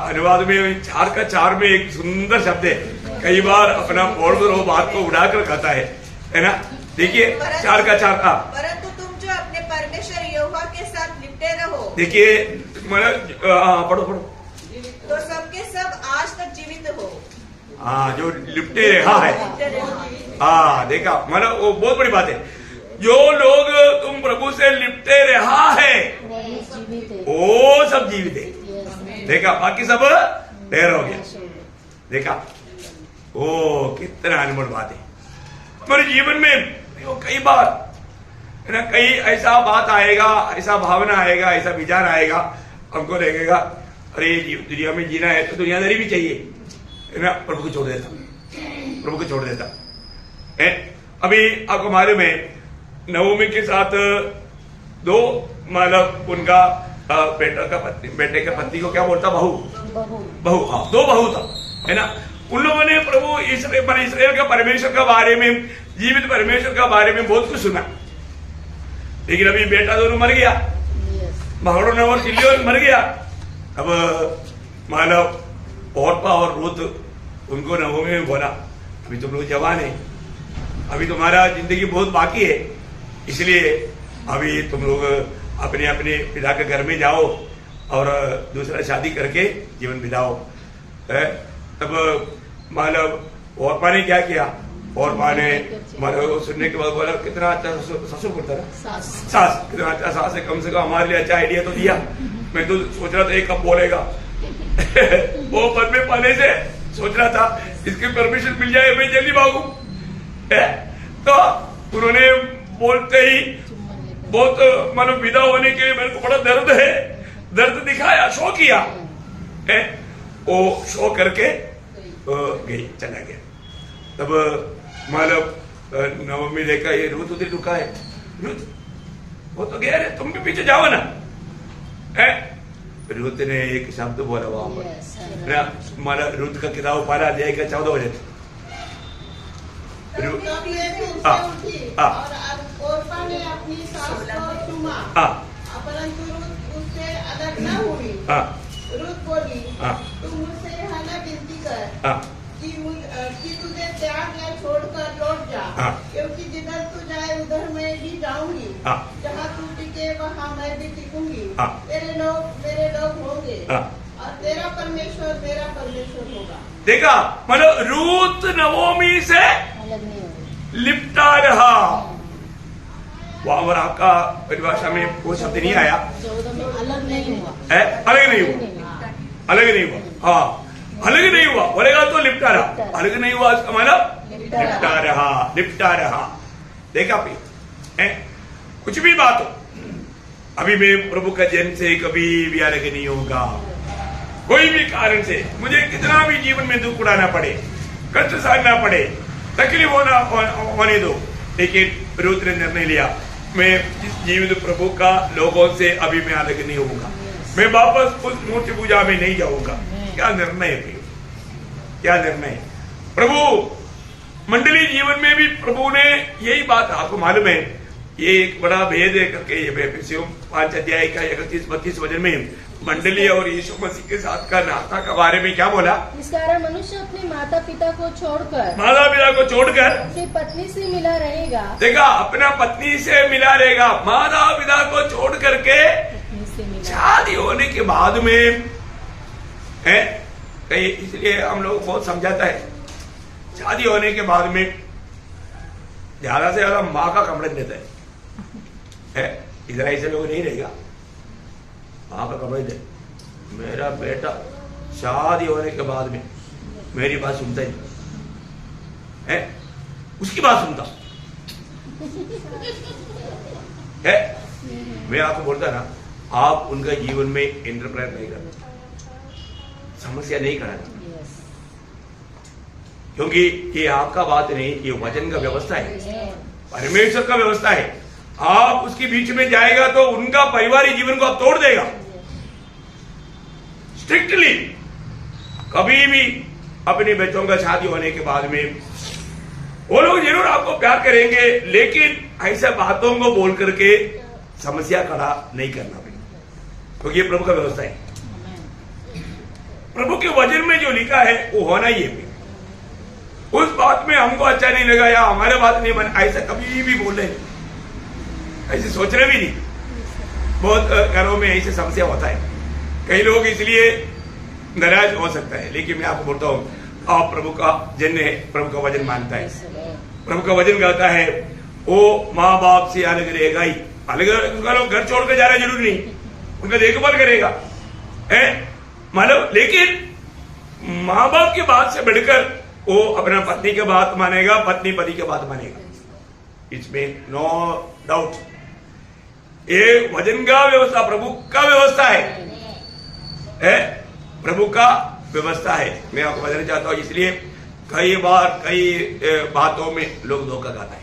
अनुवाद में 4 का 4 में एक सुंदर शब्द है, कई बार अपना वो बात को उड़ाकर खाता है ना। देखिए 4 का 4 का, परंतु तुम जो अपने परमेश्वर यहोवा के साथ लिपटे रहो। देखिए मतलब पढ़ो तो सबके सब आज तक जीवित हो। जो लिपटे रहा है, देखा, मतलब वो बहुत बड़ी बात है। जो लोग तुम प्रभु से लिपटे रहा है वो सब जीवित है। देखा, बाकी सब ढेर हो गया। देखा, ओ कितना अनमोल बात है। हमारे जीवन में कई बार है ना, कई ऐसा बात आएगा, ऐसा भावना आएगा, ऐसा विचार आएगा, हमको लगेगा अरे दुनिया में जीना है तो दुनियादारी भी चाहिए, है ना। प्रभु को छोड़ देता, प्रभु को छोड़ देता है। अभी आपको मालूम है, नवमी के साथ 2 मतलब उनका बेटे का पत्नी को क्या बोलता, बहू, हाँ 2 बहू था, है ना। उन लोगों ने प्रभु इस्राएल का परमेश्वर का बारे में, जीवित परमेश्वर का बारे में बहुत कुछ सुना, लेकिन अभी बेटा दोनों मर गया, महरोन और चिल्लियोन मर गया। अब मानव औरपा और रूत उनको नवमी में बोला, अभी तुम लोग जवान है, अभी तुम्हारा जिंदगी बहुत बाकी है, इसलिए अभी तुम लोग अपने अपने पिता के घर में जाओ और दूसरा शादी करके जीवन बिताओ। तब मानव औरपा ने क्या किया, औरपा ने मानव सुनने के बाद बोला कितना अच्छा ससुर बोलता ना, सास कितना अच्छा सास है, कम से कम हमारे लिए अच्छा आइडिया तो दिया। मैं तो सोच रहा था एक कब बोलेगा वो पद में पाने से सोच रहा था इसकी परमिशन मिल जाए मैं जल्दी भागू। तो उन्होंने बोलते ही बहुत मानो विदा होने के लिए मेरे को बड़ा दर्द है, दर्द दिखाया, शो किया, वो शो करके गई, चला गया। तब मानव नवमी देखा ये रूत उधर रुका है, रूत वो तो गया रे, तुम भी पीछे जाओ ना। रूत ने एक शब्द बोला वहां पर, माना रूत का किताब पढ़ा जाएगा 14 बजे। औरपा ने अपनी सास को चूमा, परंतु रूत उससे अलग न हुई। रूत बोली, तू मुझसे यह न विनती कर कि तुझे त्याग या छोड़कर लौट जा, क्योंकि जिधर तू जाए उधर मैं भी जाऊंगी, जहाँ तू टिके वहाँ मैं भी टिकूंगी। तेरे लोग मेरे लोग होंगे और तेरा परमेश्वर मेरा परमेश्वर होगा। देखा, मतलब रूत नवमी से लिपटा रहा। वहां पर आपका परिभाषा में वो शब्द नहीं आया, अलग नहीं हुआ, अलग नहीं हुआ, अलग नहीं हुआ, हाँ अलग नहीं हुआ, बोलेगा तो लिपटा रहा, अलग नहीं हुआ उसका मतलब लिपटा रहा, लिपटा रहा। देखा फिर कुछ भी बात हो, अभी मैं प्रभु का जन्म से कभी भी अलग नहीं होगा। कोई भी कारण से मुझे कितना भी जीवन में दुख उड़ाना पड़े, कष्ट सहना पड़े, तकलीफ होने दो, लेकिन रूत ने निर्णय लिया मैं जीवित प्रभु का लोगों से अभी मैं अलग नहीं होऊंगा, मैं वापस उस मूर्ति पूजा में नहीं जाऊंगा। क्या निर्णय है, क्या निर्णय। प्रभु मंडली जीवन में भी प्रभु ने यही बात, आपको मालूम है ये एक बड़ा भेद है करके, ये 5 अध्याय का 31-32 वचन में मंडली और यीशु मसीह के साथ का नाता के बारे में क्या बोला? इस कारण मनुष्य अपने माता पिता को छोड़कर अपनी पत्नी से मिला रहेगा। देखा, अपना पत्नी से मिला रहेगा, माता पिता को छोड़ करके शादी होने के बाद में है कहीं, इसलिए हम लोग बहुत समझाता है शादी होने के बाद में ज्यादा से ज्यादा माँ का कमरा देता है। इधर ऐसे लोग नहीं रहेगा, माँ का कमरा दे। मेरा बेटा शादी होने के बाद में मेरी बात सुनता ही है, उसकी बात सुनता है। मैं आपको बोलता ना, आप उनका जीवन में इंटरप्रेट नहीं करना, समस्या नहीं कराना, क्योंकि ये आपका बात नहीं, ये वचन का व्यवस्था है, परमेश्वर का व्यवस्था है। आप उसके बीच में जाएगा तो उनका पारिवारिक जीवन को आप तोड़ देगा स्ट्रिक्टली। कभी भी अपने बच्चों का शादी होने के बाद में वो लोग जरूर आपको प्यार करेंगे, लेकिन ऐसा बातों को बोल करके समस्या खड़ा नहीं करना पड़ेगा, क्योंकि ये प्रभु का व्यवस्था है। प्रभु के वचन में जो लिखा है वो होना ही है। उस बात में हमको अच्छा नहीं लगा या हमारे बात नहीं मन, ऐसा कभी भी बोले, ऐसे सोचना भी नहीं। बहुत घरों में ऐसे समस्या होता है, कई लोग इसलिए नाराज हो सकता है, लेकिन मैं आपको बोलता हूँ, आप प्रभु का जन है, प्रभु का वचन मानता है, प्रभु का वचन कहता है वो माँ बाप से अलग रहेगा ही, अलग उनका लोग घर छोड़कर जाना जरूरी नहीं, उनका देखभाल करेगा है मालूम, लेकिन माँ बाप की बात से बढ़कर वो अपना पत्नी की बात मानेगा, पत्नी पति की बात मानेगा, इसमें नो डाउट। ये वचन का व्यवस्था प्रभु का व्यवस्था है, प्रभु का व्यवस्था है। मैं आपको बताना चाहता हूं, इसलिए कई बार कई बातों में लोग धोखा खाता है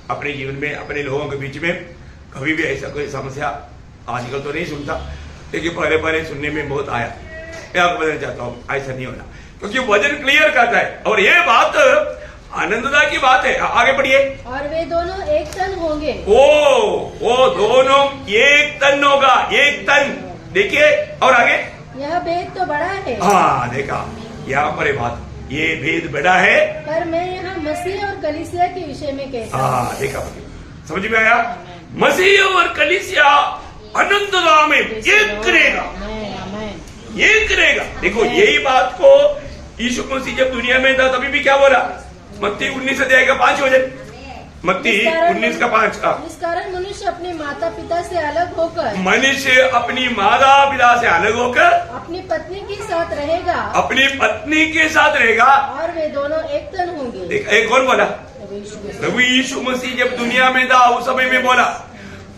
अपने जीवन में, अपने लोगों के बीच में। कभी भी ऐसा कोई समस्या आजकल तो नहीं सुनता, लेकिन पहले पहले सुनने में बहुत आया। मैं आपको बताना चाहता हूँ ऐसा नहीं होना, क्योंकि वचन क्लियर करता है और ये बात आनंददा की बात है। आगे बढ़िए। और वे दोनों एक तन होंगे। वो दोनों एक तन होगा, एक तन। देखिए और आगे, यह भेद तो बड़ा है। हाँ देखा, यहाँ पर बात, ये भेद बड़ा है, पर मैं यहाँ मसीह और कलीसिया के विषय में कहता हूँ। हाँ देखा, समझ में आया? मसीह और कलीसिया अनंतता में एक करेगा, ये करेगा। देखो यही बात को यीशु मसीह जब दुनिया में था तभी भी क्या बोला? मत्ती 19 अध्याय का 5 वचन, मत्ती 19 का 5। इस कारण मनुष्य अपने माता पिता से अलग होकर, मनुष्य अपनी माता पिता से अलग होकर अपनी पत्नी के साथ रहेगा, अपनी पत्नी के साथ रहेगा, और वे दोनों एक तन होंगे। एक कौन बोला? प्रभु यीशु मसीह जब दुनिया में था उस समय में बोला।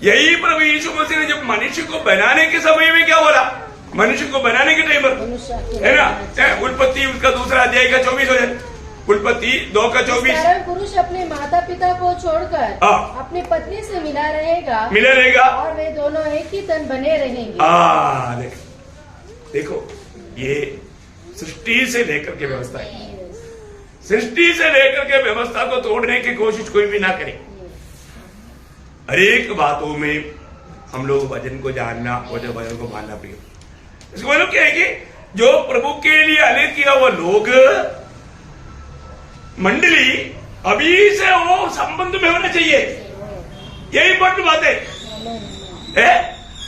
यही प्रभु यीशु मसीह ने जब मनुष्य को बनाने के समय में क्या बोला? मनुष्य को बनाने के टाइम पर है ना, उत्पत्ति उसका 2 अध्याय का 24 वचन, उत्पत्ति 2 का 24। पुरुष अपने माता पिता को छोड़कर अपनी पत्नी से मिला रहेगा, और वे दोनों एक ही तन बने रहेंगे। देखो ये सृष्टि से लेकर के व्यवस्था है, सृष्टि से लेकर के व्यवस्था को तोड़ने की कोशिश कोई भी ना करे। हर एक बातों में हम लोग वचन को जानना और वचन को मानना प्रिय। इसको मतलब क्या है कि जो प्रभु के लिए अलग किया हुआ लोग, मंडली, अभी से वो संबंध में होना चाहिए। यही इंपॉर्टेंट बात है,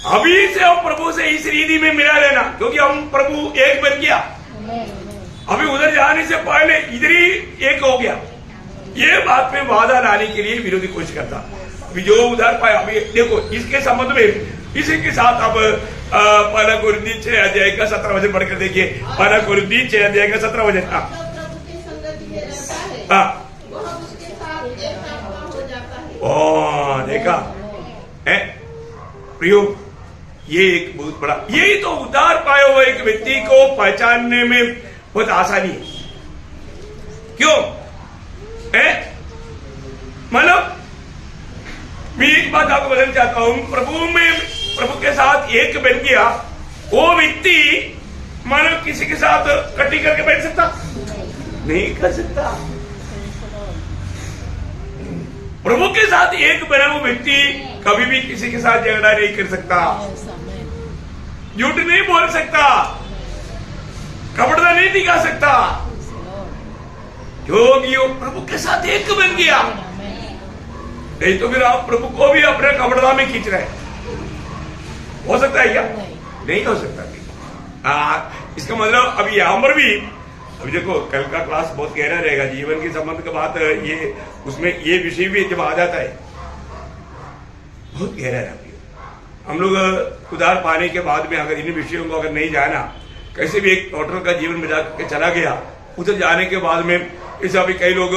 अभी से हम प्रभु से इस रीति में मिला लेना, क्योंकि हम प्रभु एक बन गया। अभी उधर जाने से पहले इधर ही एक हो गया। ये बात में वादा लाने के लिए विरोधी कोशिश करता। अभी जो उधर पाया, अभी देखो इसके संबंध में इसी के साथ अब पहला कुरिन्थी 6 अध्याय का 17 वचन पढ़कर देखिए। पहला कुरिन्थी 6 अध्याय का 17 वचन। देखा है प्रियो, ये एक बहुत बड़ा, यही तो उद्धार पाए हुए एक व्यक्ति को पहचानने में बहुत आसानी है। क्यों है? मतलब मैं एक बात आपको बताना चाहता हूं, प्रभु के साथ एक बन गया वो व्यक्ति मानो किसी के साथ कट्टी करके बैठ सकता नहीं कर सकता। प्रभु के साथ एक बना हुआ व्यक्ति कभी भी किसी के साथ झगड़ा नहीं कर सकता, झूठ नहीं बोल सकता, कपड़ा नहीं दिखा सकता, क्योंकि वो प्रभु के साथ एक बन गया। नहीं तो फिर आप प्रभु को भी अपने कपड़ा में खींच रहे हैं। हो सकता है क्या? नहीं हो सकता। इसका मतलब अभी यहां पर भी, अभी देखो कल का क्लास बहुत गहरा रहेगा, जीवन के संबंध का बात, ये उसमें ये विषय भी जब आ जाता है बहुत गहरा है। हम लोग उधार पाने के बाद में अगर इन विषयों को अगर नहीं जाना, कैसे भी एक डॉक्टर का जीवन में जाकर चला गया, उधर जाने के बाद में ऐसा भी कई लोग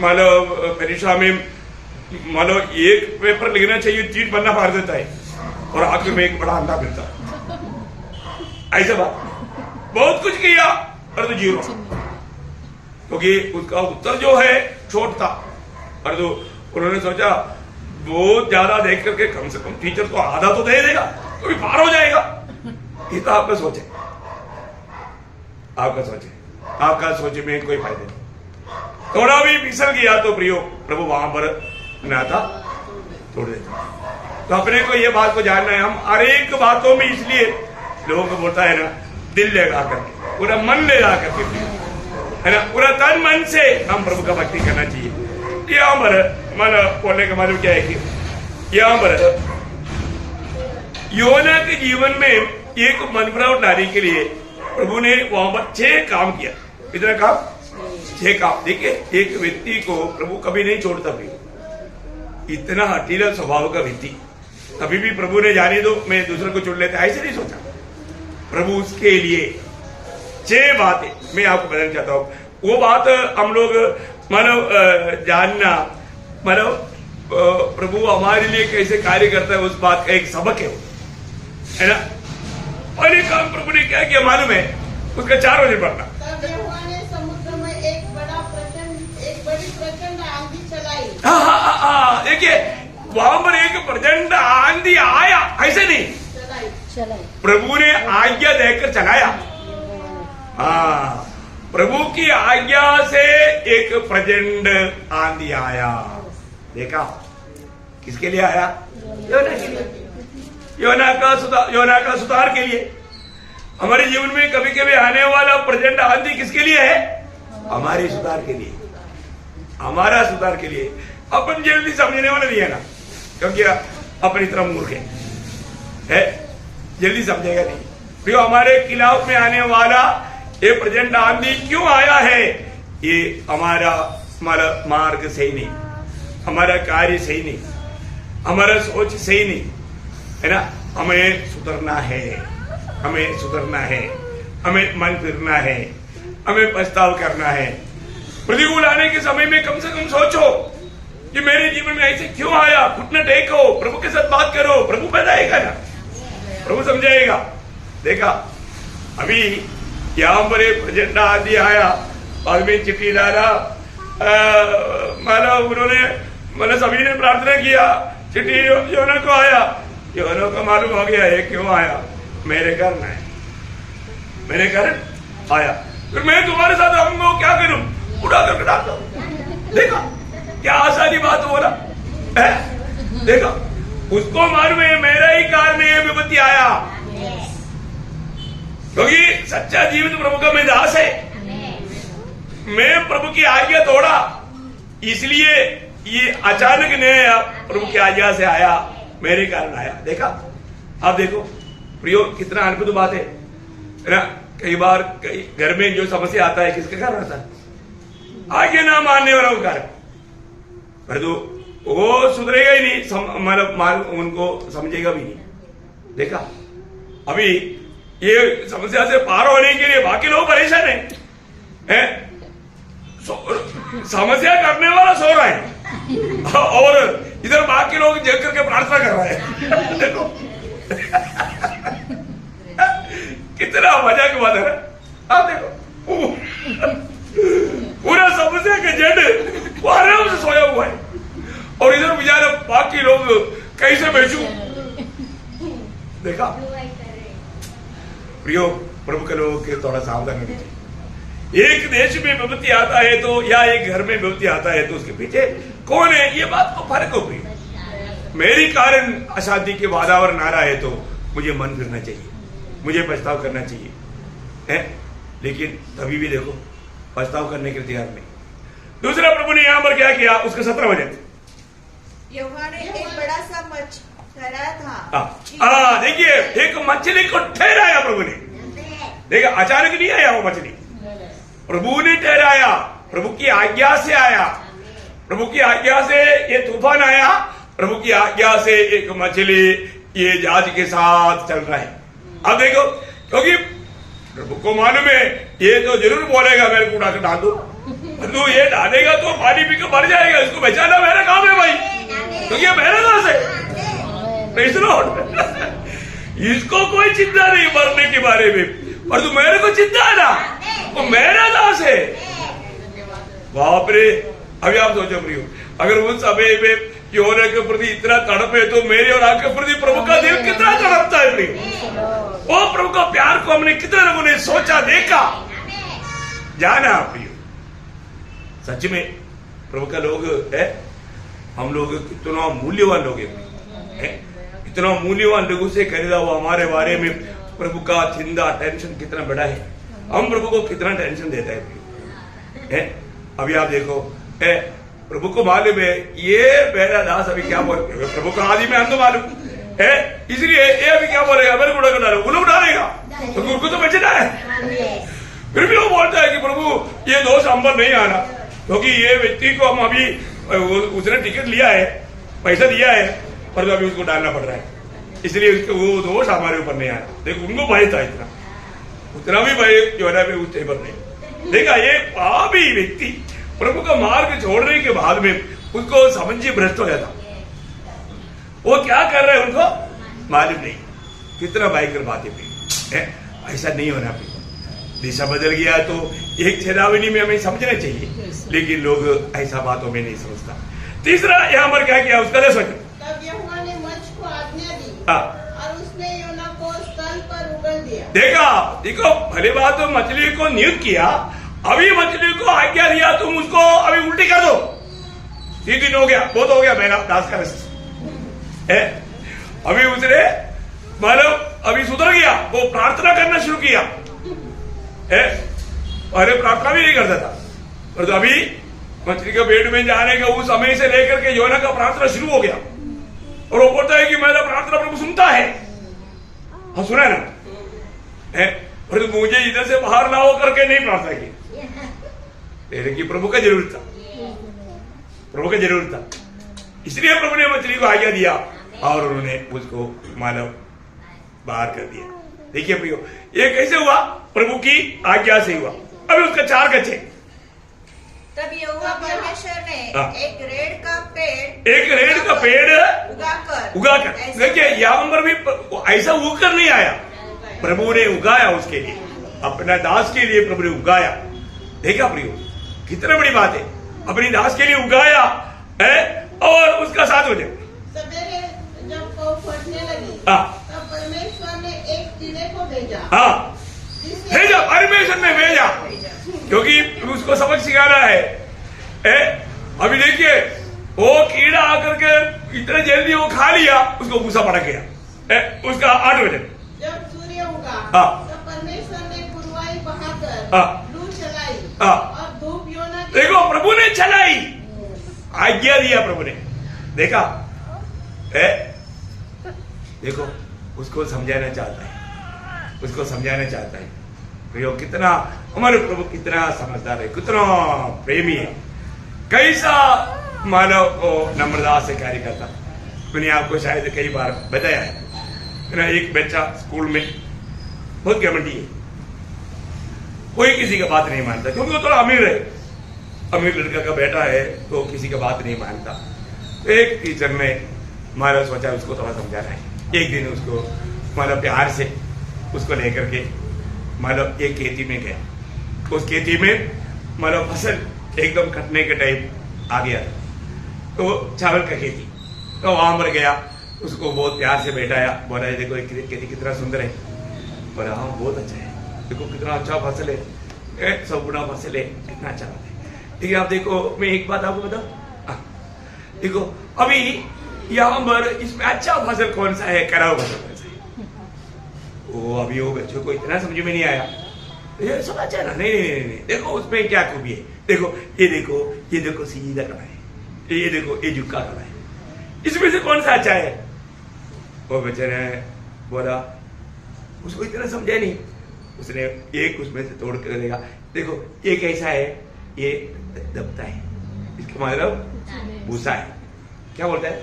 मतलब परीक्षा में मतलब एक पेपर लिखना चाहिए, चीट बनना फाड़ देता है और आखिर में एक बड़ा अंधा मिलता है। ऐसा बात बहुत कुछ किया पर तो जीरो, क्योंकि उसका उत्तर जो है छोट था। पर तो उन्होंने सोचा बहुत ज्यादा देख करके कम से कम टीचर तो आधा तो दे देगा, तो भी पार हो जाएगा। ये तो आपका सोचे, आपका सोचे, आपका सोचे में कोई फायदा नहीं। थोड़ा भी फिसल गया तो प्रियो प्रभु वहां पर ना था तोड़ देता। तो अपने को ये बात को जानना है, हम हर एक बातों में इसलिए लोगों को बोलता है ना, दिल लगा करके, पूरा मन लगा करके, है ना, पूरा तन मन से हम प्रभु का भक्ति करना चाहिए। यहाँ पर मन बोलने का मतलब क्या है कि यहाँ पर योना के जीवन में एक मनपराव लाने के लिए प्रभु ने वहां पर 6 काम किया। कितना काम? 6 काम। देखिए एक व्यक्ति को प्रभु कभी नहीं छोड़ता भी, इतना हठीला स्वभाव का व्यक्ति कभी भी प्रभु ने जाने दो मैं दूसरे को चुन लेता, ऐसे नहीं सोचा। प्रभु उसके लिए 6 बातें मैं आपको बताना चाहता हूं। वो बात हम लोग मानो जानना, मानो प्रभु हमारे लिए कैसे कार्य करता है, उस बात का एक सबक है ना। और एक काम प्रभु ने क्या किया मालूम है? उसका 4 बजे पढ़ना। तब यहोवा ने समुद्र में एक बड़ी प्रचंड आंधी चलाई। हाँ, देखिए वहां पर एक प्रचंड आंधी आया, ऐसे नहीं चलाई। प्रभु ने आज्ञा देकर चलाया। हाँ, प्रभु की आज्ञा से एक प्रचंड आंधी आया। देखा किसके लिए आया? योना के लिए, योना का सुधार के लिए। हमारे जीवन में कभी कभी आने वाला प्रचंड आंधी किसके लिए है? हमारे सुधार के लिए, हमारा सुधार के लिए। अपन जल्दी समझने वाले नहीं है ना, क्योंकि अपन इतना मूर्ख है, जल्दी समझेगा नहीं। फिर हमारे खिलाफ में आने वाला ये प्रचंड आंधी क्यों आया है? ये हमारा मार्ग सही नहीं, हमारा कार्य सही नहीं, हमारा सोच सही नहीं, है ना। हमें सुधरना है, हमें सुधरना है, हमें मन फिरना है, हमें पछताव करना है। प्रतिकूल आने के समय में कम से कम सोचो कि मेरे जीवन में ऐसे क्यों आया। घुटने टेको, प्रभु के साथ बात करो, प्रभु बताएगा ना, प्रभु समझाएगा। देखा अभी यहाँ पर एक प्रचंड आंधी आया, आदमी चिट्ठी डाला, उन्होंने सभी ने प्रार्थना किया, चिट्ठी योना को आया। योना को मालूम हो गया ये क्यों आया, मेरे कारण आया, मेरे कारण आया। फिर मैं तुम्हारे साथ आऊंगा, क्या करूं? उड़ा कर डाल दो। देखा क्या आसानी बात हो रहा है। देखा उसको मालूम है मेरा ही कारण ये विपत्ति आया, क्योंकि सच्चा जीवित प्रभु का मैं दास है। मैं प्रभु की आज्ञा तोड़ा, इसलिए ये अचानक नहीं आया, प्रभु की आज्ञा से आया, मेरे कारण आया। देखा आप देखो प्रियो कितना अद्भुत बात है ना। कई बार घर में जो समस्या आता है किसके कारण आता है? आज्ञा ना मानने वाला कारण। पर तो वो सुधरेगा ही नहीं, मतलब उनको समझेगा भी नहीं। देखा अभी ये समस्या से पार होने के लिए बाकी लोग परेशान हैं, समस्या करने वाला सो रहा है और इधर बाकी लोग जग करके प्रार्थना कर रहे हैं। देखो कितना मजा की बात है ना। आप देखो पूरा समस्या के जड़ वो आराम से सोया हुआ है और इधर बेचारे बाकी लोग कैसे बेचू। देखा प्रियो प्रभु के लोग के थोड़ा सावधान रहना चाहिए। एक देश में विपत्ति आता है तो या एक घर में विपत्ति आता है तो उसके पीछे कौन है, ये बात को फर्क हो गई। मेरी कारण अशांति के वातावरण आ रहा है तो मुझे मन फिरना चाहिए, मुझे पछताव करना चाहिए है, लेकिन तभी भी देखो पछताव करने के तैयार नहीं। दूसरा प्रभु ने यहाँ पर क्या किया, उसका 17 वचन, यहोवा ने एक बड़ा सा मछली ठहराया था। देखिए एक मछली को ठहराया प्रभु ने, देखा अचानक नहीं आया वो मछली, प्रभु ने ठहराया, प्रभु की आज्ञा से आया, प्रभु की आज्ञा से ये तूफान आया, प्रभु की आज्ञा से एक मछली ये जहाज के साथ चल रहा है। अब देखो, क्योंकि प्रभु को मालूम है ये तो जरूर बोलेगा मेरे को उड़ा के डाल दो, तो ये डालेगा तो पानी पी के मर जाएगा, इसको बचाना मेरा काम है भाई, क्योंकि ये मेरा दास है। इसको कोई चिंता नहीं मरने के बारे में, पर तू मेरे को चिंता है ना, वो मेरा दास है। बाप रे, अभी आप सोचो प्रियो, अगर उस समय में योना के प्रति इतना तड़प है तो मेरे और आपके प्रति प्रभु का दिल कितना तड़पता है प्रियो। वो प्रभु का प्यार को हमने कितने लोगों ने सोचा, देखा, जाना प्रियो। सच में प्रभु का लोग है, हम लोग कितना मूल्यवान लोग है, इतना मूल्यवान लोगों से खरीदा हुआ हमारे बारे में प्रभु का चिंता टेंशन कितना बड़ा है, हम प्रभु को कितना टेंशन देता है। अभी आप देखो प्रभु को मालूम है ये मेरा दास अभी क्या बोल, प्रभु का आदि में हम तो मालूम है, इसलिए ये अभी क्या बोलेगा, मेरे को उड़ा डालेगा तो उनको तो बचना है। फिर भी वो बोलता है कि प्रभु ये दोष हम पर नहीं आना, क्योंकि ये व्यक्ति को हम अभी उसने टिकट लिया है, पैसा दिया है, पर तो अभी उसको डालना पड़ रहा है, इसलिए उसको वो दोष हमारे ऊपर नहीं आया। देखो उनको भय था इतना, उतना भी भय योना में उस पर नहीं। देखा ये पापी व्यक्ति प्रभु का मार्ग छोड़ने के बाद में उसको समझी भ्रष्ट हो जाता, वो क्या कर रहे हैं उनको मालूम नहीं। कितना भयंकर बात है, ऐसा नहीं होना चाहिए। दिशा बदल गया तो एक चेतावनी में हमें समझना चाहिए, लेकिन लोग ऐसा बातों में नहीं समझता। तीसरा यहाँ पर क्या किया, उसका दस वचन, तब यहोवा ने मछ को आज्ञा दी और उसने योना को स्थल पर उगल दिया। देखो भले बात तो मछली को नियुक्त किया, अभी मछली को आज्ञा दिया तुम उसको अभी उल्टी कर दो, 3 दिन हो गया, बहुत हो गया मेरा दास का है। अभी उसने मतलब अभी सुधर गया, वो प्रार्थना करना शुरू किया है, अरे प्रार्थना भी नहीं करता था, पर तो अभी मछली के पेट में जाने के उस समय से लेकर के योना का प्रार्थना शुरू हो गया, और वो बोलता है कि मेरा प्रार्थना प्रभु सुनता है। हाँ सुना है ना है, पर तो मुझे इधर से बाहर लाओ करके नहीं प्रार्थना की, लेकिन प्रभु का जरूर था, प्रभु का जरूर था, इसलिए प्रभु ने मछली को आज्ञा दिया और उन्होंने उसको मानव बाहर कर दिया। देखिए प्रियो, ये कैसे हुआ, प्रभु की आज्ञा से हुआ। अभी उसका 4 कच्चे। तब यहोवा परमेश्वर ने एक रेड़ का पेड़ उगाकर देखिए यहाँ पर भी ऐसा उगकर नहीं आया, प्रभु ने उगाया उसके लिए, अपना दास के लिए प्रभु ने उगाया। देखा प्रियो कितना बड़ी बात है, अपनी दास के लिए उगाया है। और उसका 7 वचन, सवेरे जब पौ फटने लगी तब परमेश्वर ने एक कीड़े को भेजा। भेजा, परमेश्वर ने भेजा, क्योंकि उसको सबक सिखाना है। अभी देखिए वो कीड़ा आकर के इतना जल्दी वो खा लिया, उसको गुस्सा पड़ गया। उसका 8 वचन, जब सूर्य उगा तब परमेश्वर ने पुरवाई बहाकर लू चलाई और धूप योना, देखो प्रभु ने चलाई, आज्ञा दिया प्रभु ने। देखा देखो उसको समझाना चाहता है, उसको समझाना चाहता है प्रियो, कितना हमारे प्रभु कितना समझदार है, कितना प्रेमी है, कैसा मानव को नम्रता से कार्य करता। मैंने आपको शायद कई बार बताया है, मेरा एक बच्चा स्कूल में बहुत घमंडी है, कोई किसी का बात नहीं मानता, क्योंकि वो थोड़ा अमीर है, अमीर लड़का का बेटा है तो किसी का बात नहीं मानता। तो एक टीचर ने मानो सोचा उसको थोड़ा समझाना है। एक दिन उसको मतलब प्यार से उसको लेकर के मतलब एक खेती में गया, उस खेती में मतलब फसल एकदम कटने के टाइम आ गया, तो चावल का खेती, तो वहां पर गया, उसको बहुत प्यार से बैठाया, बोला देखो खेती कितना सुंदर है, बोला हाँ बहुत अच्छा है, देखो कितना अच्छा फसल है, सब गुना मसले कितना अच्छा है। ठीक है, आप देखो, मैं एक बात आपको बताऊं, देखो अभी यहाँ पर इसमें अच्छा फसल कौन सा है, खराब फसल कौन सा है, वो अभी वो बच्चों को इतना समझ में नहीं आया। ये सब अच्छा है ना, नहीं, देखो उसमें क्या खूबी है, देखो ये देखो सीधा करना है, ये देखो ये झुका करना है, इसमें से कौन सा अच्छा है। वो बच्चे ने बोला, उसको इतना समझा नहीं, उसने एक उसमें से तोड़ कर देगा, देखो ये कैसा है, ये दबता है, इसका मतलब भूसा है, क्या बोलता है,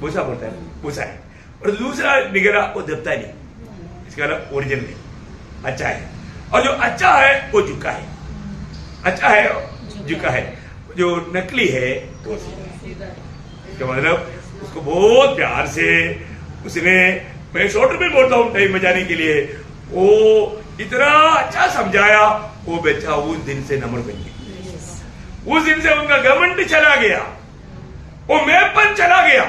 भूसा बोलता है, भूसा है। और दूसरा निगरा वो दबता नहीं, इसका मतलब ओरिजिनल नहीं, अच्छा है। और जो अच्छा है वो झुका है, अच्छा है झुका है, जो नकली है वो सीधा है। इसका मतलब उसको बहुत प्यार से उसने, मैं शॉर्ट में बोलता हूँ टाइम बचाने के लिए, वो इतना अच्छा समझाया, वो बच्चा उस दिन से नम्र बन गया, उस दिन से उनका घमंड चला गया, वो मैंपन चला गया।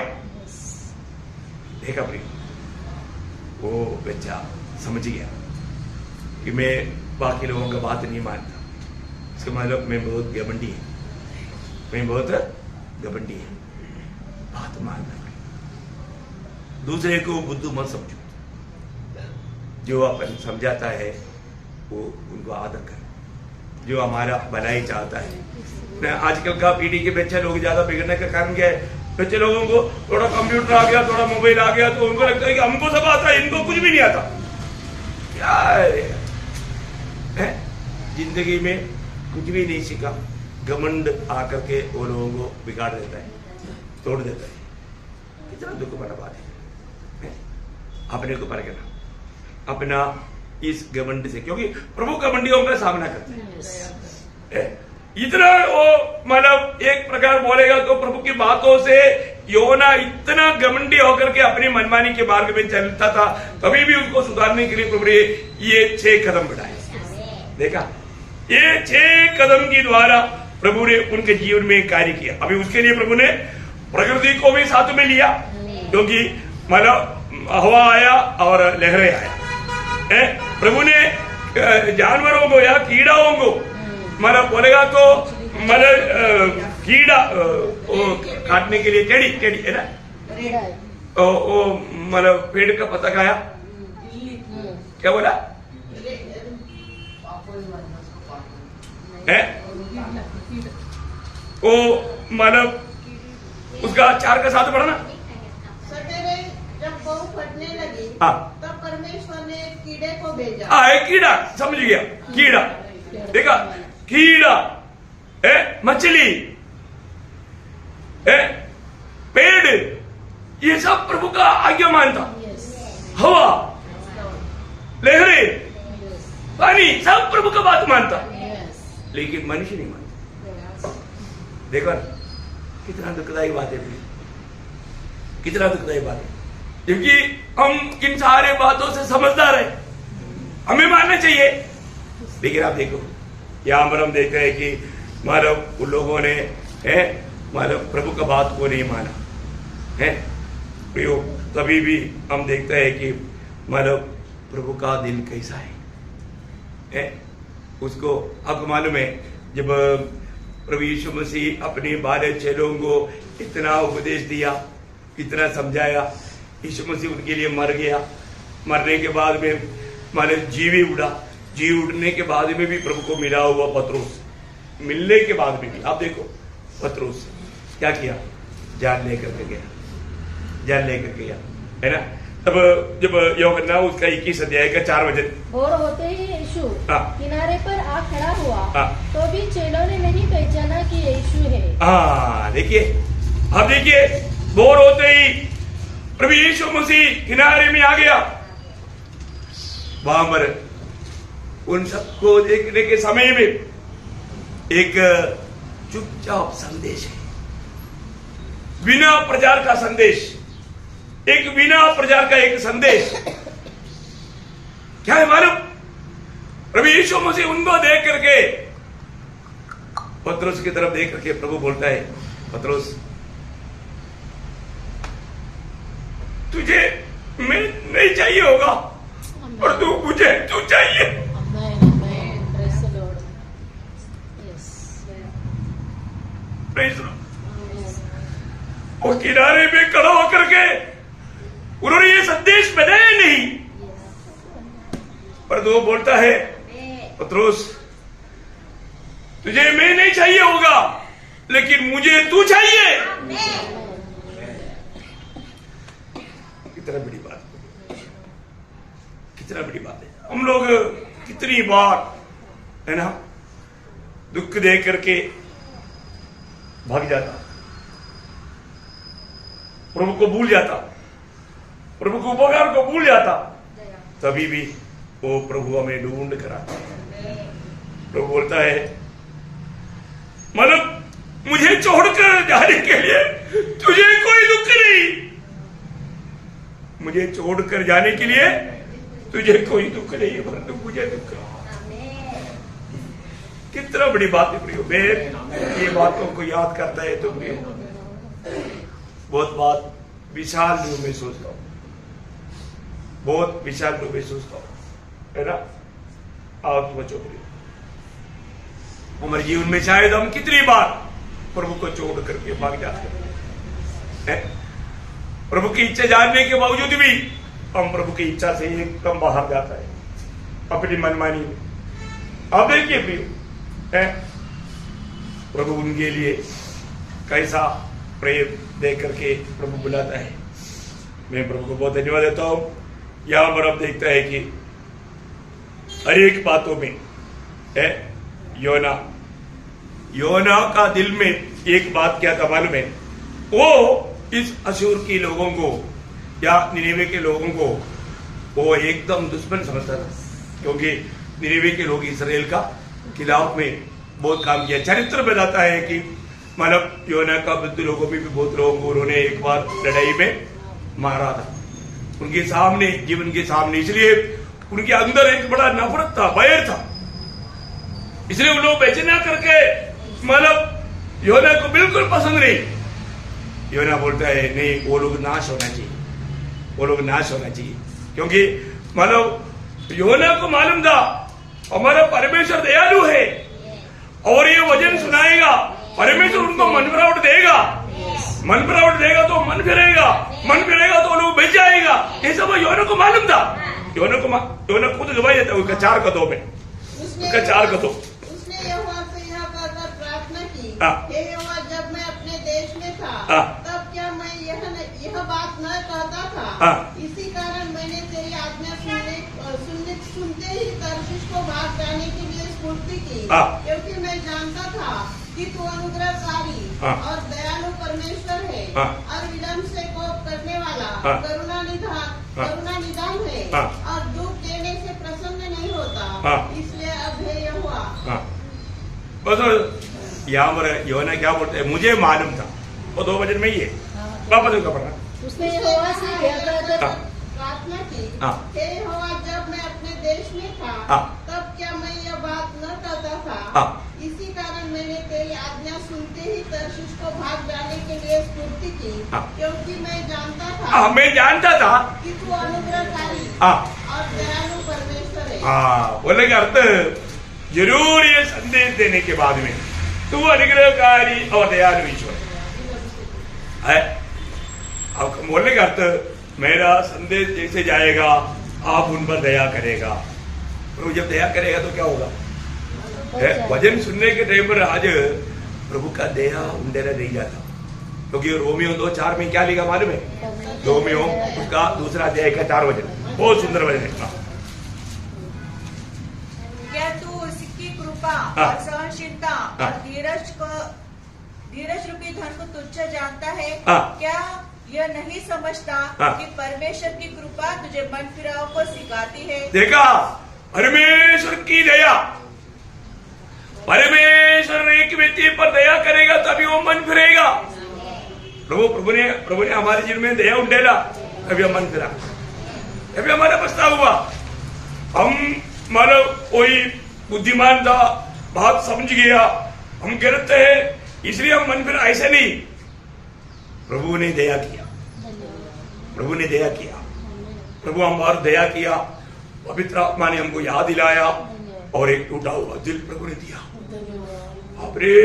देखा प्रिय, वो बच्चा समझ गया कि मैं बाकी लोगों का बात नहीं मानता, इसका मतलब मैं बहुत घमंडी है, मैं बहुत घमंडी है, बात मानना। दूसरे को बुद्धू मत समझो, जो अपन समझाता है वो उनको आदर कर, जो हमारा भलाई चाहता है। आजकल का पीढ़ी के बच्चे लोग ज्यादा बिगड़ने का कारण क्या है, बच्चे लोगों को थोड़ा कंप्यूटर आ गया, थोड़ा मोबाइल आ गया, तो उनको लगता है कि हमको सब आता है, इनको कुछ भी नहीं आता। क्या है, जिंदगी में कुछ भी नहीं सीखा, घमंड आकर के वो लोगों को बिगाड़ देता है, तोड़ देता है। कितना दुख भरा बात है। अपने को परखना, अपना इस घमंड से, क्योंकि प्रभु घमंडियों का सामना करते हैं। इतना वो मतलब एक प्रकार बोलेगा तो प्रभु की बातों से योना इतना घमंडी होकर के अपनी मनमानी के मार्ग में चलता था, कभी भी उसको सुधारने के लिए प्रभु ने ये 6 कदम बढ़ाए। देखा, ये 6 कदम के द्वारा प्रभु ने उनके जीवन में कार्य किया। अभी उसके लिए प्रभु ने प्रकृति को भी साथ में लिया, क्योंकि मतलब हवा आया और लहरें आया, प्रभु ने जानवरों को या कीड़ाओं को मतलब बोलेगा तो मतलब कीड़ा काटने के लिए टेढ़ी है ना, वो मतलब पेड़ का पत्ता खाया, क्या बोला है, वो मतलब उसका 4 का साथ बढ़ना। सवेरे जब बहू फटने लगी, तब परमेश्वर ने कीड़े को भेजा। एक कीड़ा, समझ गया, कीड़ा, देखा, कीड़ा, मछली, पेड़, ये सब प्रभु का आज्ञा मानता। हवा, लहरें, पानी, सब प्रभु का बात मानता, लेकिन मनुष्य नहीं मानता। देखो ना, कितना दुखदायी बात है, कितना दुखदायी बात है, क्योंकि हम इन सारे बातों से समझदार है, हमें मानना चाहिए। लेकिन आप देखो, यहाँ पर हम देखते हैं कि मानव उन लोगों ने मानव प्रभु का बात को नहीं माना है। तभी भी हम देखते हैं कि मानव प्रभु का दिल कैसा है, उसको आपको मालूम है, जब प्रभु यीशु मसीह अपने 12 चेलों को इतना उपदेश दिया, इतना समझाया, यीशु मसीह उनके लिए मर गया, मरने के बाद में माने जी उठने के बाद में भी प्रभु को मिला हुआ पतरस, मिलने के बाद में भी आप देखो पतरस क्या किया, जान लेकर के गया, है ना। तब जब यूहन्ना उसका 21 अध्याय का 4 वचन, भोर होते ही यीशु किनारे पर आ खड़ा हुआ, तो भी चेलों ने नहीं पहचाना कि यीशु है। देखिए, अब देखिए, भोर होते ही प्रभु यीशु मसीह किनारे में आ गया, वहां पर उन सबको देखने के समय में एक चुपचाप संदेश है, बिना प्रचार का संदेश, एक बिना प्रचार का एक संदेश क्या है मालूम? प्रभु यीशु मसीह उनको देख करके पतरस की तरफ देख करके प्रभु बोलता है, पतरस तुझे मैं नहीं चाहिए होगा और तू मुझे तू चाहिए। Praise the Lord. वो किनारे पे खड़ा होकर के उन्होंने ये संदेश बनाया नहीं, पर वो बोलता है पतरस तुझे मैं नहीं चाहिए होगा, लेकिन मुझे तू चाहिए। कितना बड़ी बात, कितना बड़ी बात है। हम लोग कितनी बार है ना दुख दे करके भाग जाता, प्रभु को भूल जाता, प्रभु को उपकार को भूल जाता, तभी भी वो प्रभु हमें ढूंढ कर आता। प्रभु बोलता है मतलब मुझे छोड़कर जाने के लिए तुझे कोई दुख नहीं, मुझे छोड़कर जाने के लिए तुझे कोई दुख नहीं है, परंतु मुझे दुख है। कितना बड़ी बात है प्रियो, मैं ये बातों को याद करता है तो प्रियो बहुत बात विशाल रूप में सोचता हूँ, बहुत विशाल रूप में सोचता हूँ, है ना। आप बचो प्रियो, हमारे जीवन में शायद हम कितनी बार प्रभु को छोड़ करके भाग जाते हैं, प्रभु की इच्छा जानने के बावजूद भी हम प्रभु की इच्छा से एकदम बाहर जाता है अपनी मनमानी में। आप देखिए प्रियो है प्रभु उनके लिए कैसा प्रेम दे करके प्रभु बुलाता है। मैं प्रभु को बहुत धन्यवाद देता हूं। यहां पर अब देखता है कि हर एक बातों में है योना का दिल में एक बात क्या था मालूम है, वो इस अशूर के लोगों को या निनेवे के लोगों को वो एकदम दुश्मन समझता था, क्योंकि निनेवे के लोग इसराइल का खिलाफ में बहुत काम किया। चरित्र बताता है कि मतलब योना का बुद्ध लोगों में भी बहुत लोगों को उन्होंने एक बार लड़ाई में मारा था उनके सामने, जीवन के सामने। इसलिए उनके अंदर एक बड़ा नफरत था, बैर था, इसलिए उन लोग बेचना करके मतलब योना को बिल्कुल पसंद नहीं। योना बोलता है नहीं, वो लोग नाश होना चाहिए, वो लोग नाश होना चाहिए, क्योंकि मतलब योना को मालूम था हमारा परमेश्वर दयालु है और ये वचन सुनाएगा, परमेश्वर उनको मन फिरावट देगा, मन फिरावट देगा तो मन फिरेगा, मन फिरेगा तो लोग बच जाएगा। ये सब योना को मालूम था। योना खुद गवाही देता है उसका 4 कदों में, उसका 4 कदों। उसने यहोवा से यह कहकर प्रार्थना की, हे यहोवा जब मैं अपने देश में था तब क्या मैं यह बात न कहता था? इसी कारण मैंने तेरी आज्ञा सुनते ही तर्शीश को भाग जाने के लिए स्फूर्ति की, क्योंकि मैं जानता था कि तू अनुग्रहकारी और दयालु परमेश्वर है और विलम्ब से कोप करने वाला, करुणा निधान है और दुख देने से प्रसन्न नहीं होता। इसलिए अब हे यहोवा। बस यहाँ पर योना क्या बोलते हैं, मुझे मालूम था, वो 2 वचन में ही है, वापस उनका पढ़ना। उसने यहोवा से प्रार्थना की, हे यहोवा जब मैं अपने देश में था तब क्या मैं यह बात न कहता था? इसी कारण मैंने तेरी आज्ञा सुनते ही तर्शीश को भाग जाने के लिए स्फूर्ति की, क्योंकि मैं जानता था कि तू अनुग्रहकारी और दयालु परमेश्वर है। बोले का अर्थ जरूर ये संदेश देने के बाद में तू अनुग्रहकारी और दयालु ईश्वर है। अब बोलने का अर्थ मेरा संदेश जैसे जाएगा आप उन पर दया करेगा, प्रभु जब दया करेगा तो क्या होगा? वचन सुनने के टाइम पर आज प्रभु का दया उंडेरा नहीं जाता, क्योंकि रोमियो 2:4 में क्या लिखा मालूम है? रोमियो उसका 2 अध्याय का 4 वचन, बहुत सुंदर वचन है। क्या तू उसकी कृपा और सहनशीलता और धीरज रूपी धन को तुच्छ जानता है? क्या यह नहीं समझता कि परमेश्वर की कृपा तुझे मन फिराव को सिखाती है? देखा, परमेश्वर की दया, परमेश्वर एक व्यक्ति पर दया करेगा तभी वो मन फिरेगा। प्रभु ने हमारे जीवन में दया उंडेला, तभी हम मन फिरा, तभी हमारा पछतावा हुआ। हम मानो कोई बुद्धिमान था, बात समझ गया, हम गिरते हैं इसलिए हम मन फिरा, ऐसे नहीं। प्रभु ने दया किया, प्रभु ने दया किया, प्रभु हम पर दया किया, पवित्र आत्मा ने हमको याद दिलाया और एक टूटा हुआ दिल प्रभु ने दिया। बाप रे,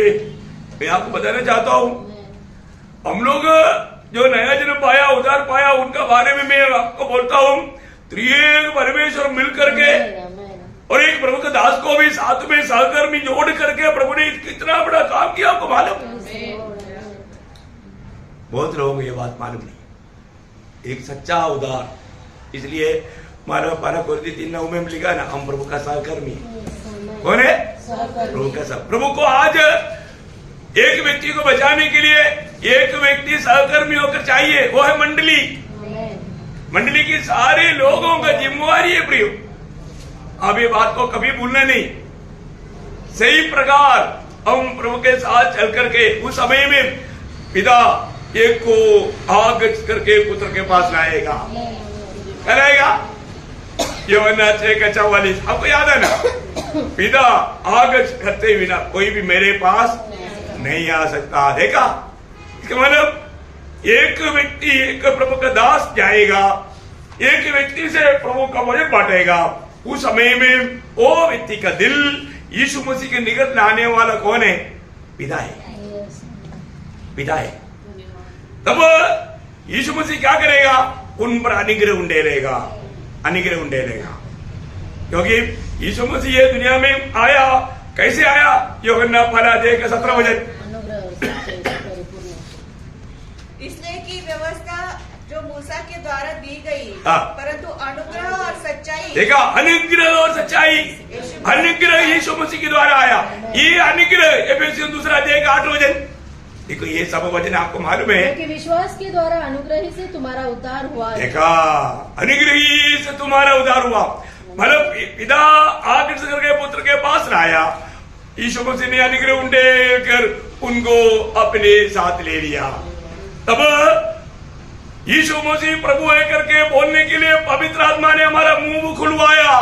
मैं आपको बताना चाहता हूं, हम लोग जो नया जन्म पाया, उद्धार पाया, उनका बारे में मैं आपको बोलता हूं, त्रिएक परमेश्वर मिल करके और एक प्रभु के दास को भी साथ में सहकर्मी जोड़ करके प्रभु ने कितना बड़ा काम किया, आपको मालूम? बहुत लोगों को ये बात मालूम नहीं। एक सच्चा उद्धार, इसलिए मानो 12 कोरिन्थी 3:9 में लिखा ना, हम प्रभु का सहकर्मी। कौन है? प्रभु का सह। प्रभु को आज एक व्यक्ति को बचाने के लिए एक व्यक्ति सहकर्मी होकर चाहिए, वो है मंडली। मंडली की सारे लोगों का जिम्मेवारी है प्रियो, अब ये बात को कभी भूलना नहीं। सही प्रकार हम प्रभु के साथ चल करके उस समय में पिता एक को आग करके पुत्र के पास लाएगा, लाएगा। यूहन्ना 6:44, आपको याद है ना? पिता आग करते बिना कोई भी मेरे पास नहीं आ सकता। देखा, इसका मतलब एक व्यक्ति, एक प्रभु का दास जाएगा, एक व्यक्ति से प्रभु का वचन बांटेगा। उस समय में वो व्यक्ति का दिल यीशु मसीह के निकट लाने वाला कौन है? पिता है, पिता है। तब यीशु मसीह क्या करेगा? उन पर अनुग्रह उंडेलेगा, अनुग्रह उंडेलेगा। क्योंकि यीशु मसीह ये दुनिया में आया, कैसे आया? यूहन्ना 17:17 इसलिए की व्यवस्था जो मूसा के द्वारा दी गई, परंतु अनुग्रह और सच्चाई, देखा, अनुग्रह और सच्चाई, अनुग्रह यीशु मसीह के द्वारा आया। ये अनुग्रह एफेसियन 2:8 देखो, ये सब वचन आपको मालूम है कि विश्वास के द्वारा अनुग्रह ही से तुम्हारा उद्धार हुआ है। देखा, अनुग्रह ही से तुम्हारा उद्धार हुआ। मतलब पिता आकर करके पुत्र के पास लाया, यीशु मसीह ने अनुग्रह उंडे कर उनको अपने साथ ले लिया। तब यीशु मसीह प्रभु है करके बोलने के लिए पवित्र आत्मा ने हमारा मुंह खुलवाया।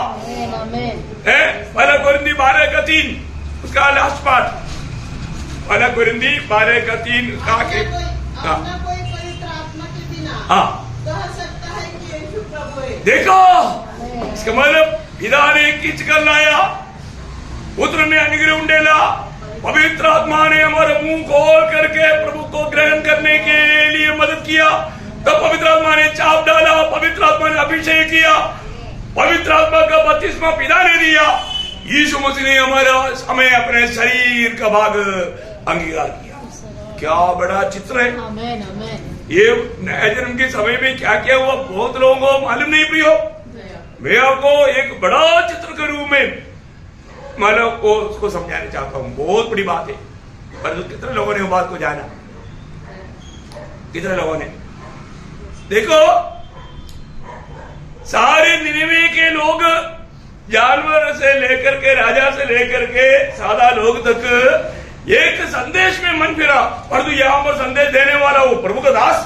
1 कोरिन्थी 12:3 उसका लास्ट पार्ट, 1 कोरिन्थी 12:3 कहा कि कोई पवित्र आत्मा के बिना कह सकता है कि यीशु प्रभु है। देखो, इसका मतलब पिता ने खींच कर लाया, पुत्र ने अनुग्रह उंडेला, पवित्र आत्मा ने हमारे मुंह खोल करके प्रभु को ग्रहण करने के लिए मदद किया। तब पवित्र आत्मा ने चाप डाला, पवित्र आत्मा ने अभिषेक किया, पवित्र आत्मा का बपतिस्मा पिता ने दिया। यीशु मसीह ने हमारा हमें अपने शरीर का भाग अंगीकार किया। क्या बड़ा चित्र है। आमेन, आमेन। ये नया जन्म के समय में क्या क्या हुआ बहुत लोगों को मालूम नहीं प्रियो। मैं आपको एक बड़ा चित्र के रूप में मतलब को उसको समझाना चाहता हूँ। बहुत बड़ी बात है, पर कितने लोगों ने वो बात को जाना? कितने लोगों ने? देखो, सारे निनिवे के लोग, जानवर से लेकर के राजा से लेकर के सादा लोग तक एक संदेश में मन फिरा, परंतु यहाँ पर संदेश देने वाला वो प्रभु का दास,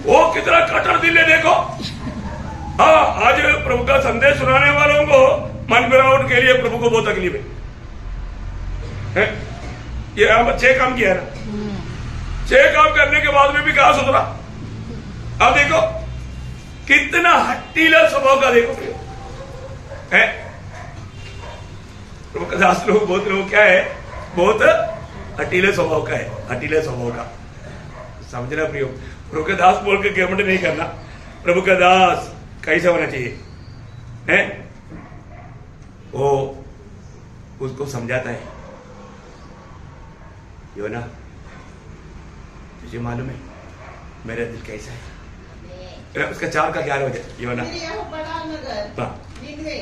वो कितना कट्टर दिल है। देखो, हाँ, आज प्रभु का संदेश सुनाने वालों को मन फिरावट के लिए प्रभु को बहुत तकलीफ है। ये यहाँ पर 6 काम किया ना, 6 काम करने के बाद में भी कहा सुधरा। अब देखो कितना हट्टीला स्वभाव का, देखो है प्रभु का दास लोग, बहुत लोग क्या है, बहुत हटीले स्वभाव का है, हटीले स्वभाव का। समझना प्रियो, प्रभु का दास बोल के घमंड नहीं करना। प्रभु का दास कैसे होना चाहिए है? वो उसको समझाता है। योना, तुझे मालूम है मेरा दिल कैसा है? उसका 4 का 11 बजे योना। यह बड़ा नगर निनवे,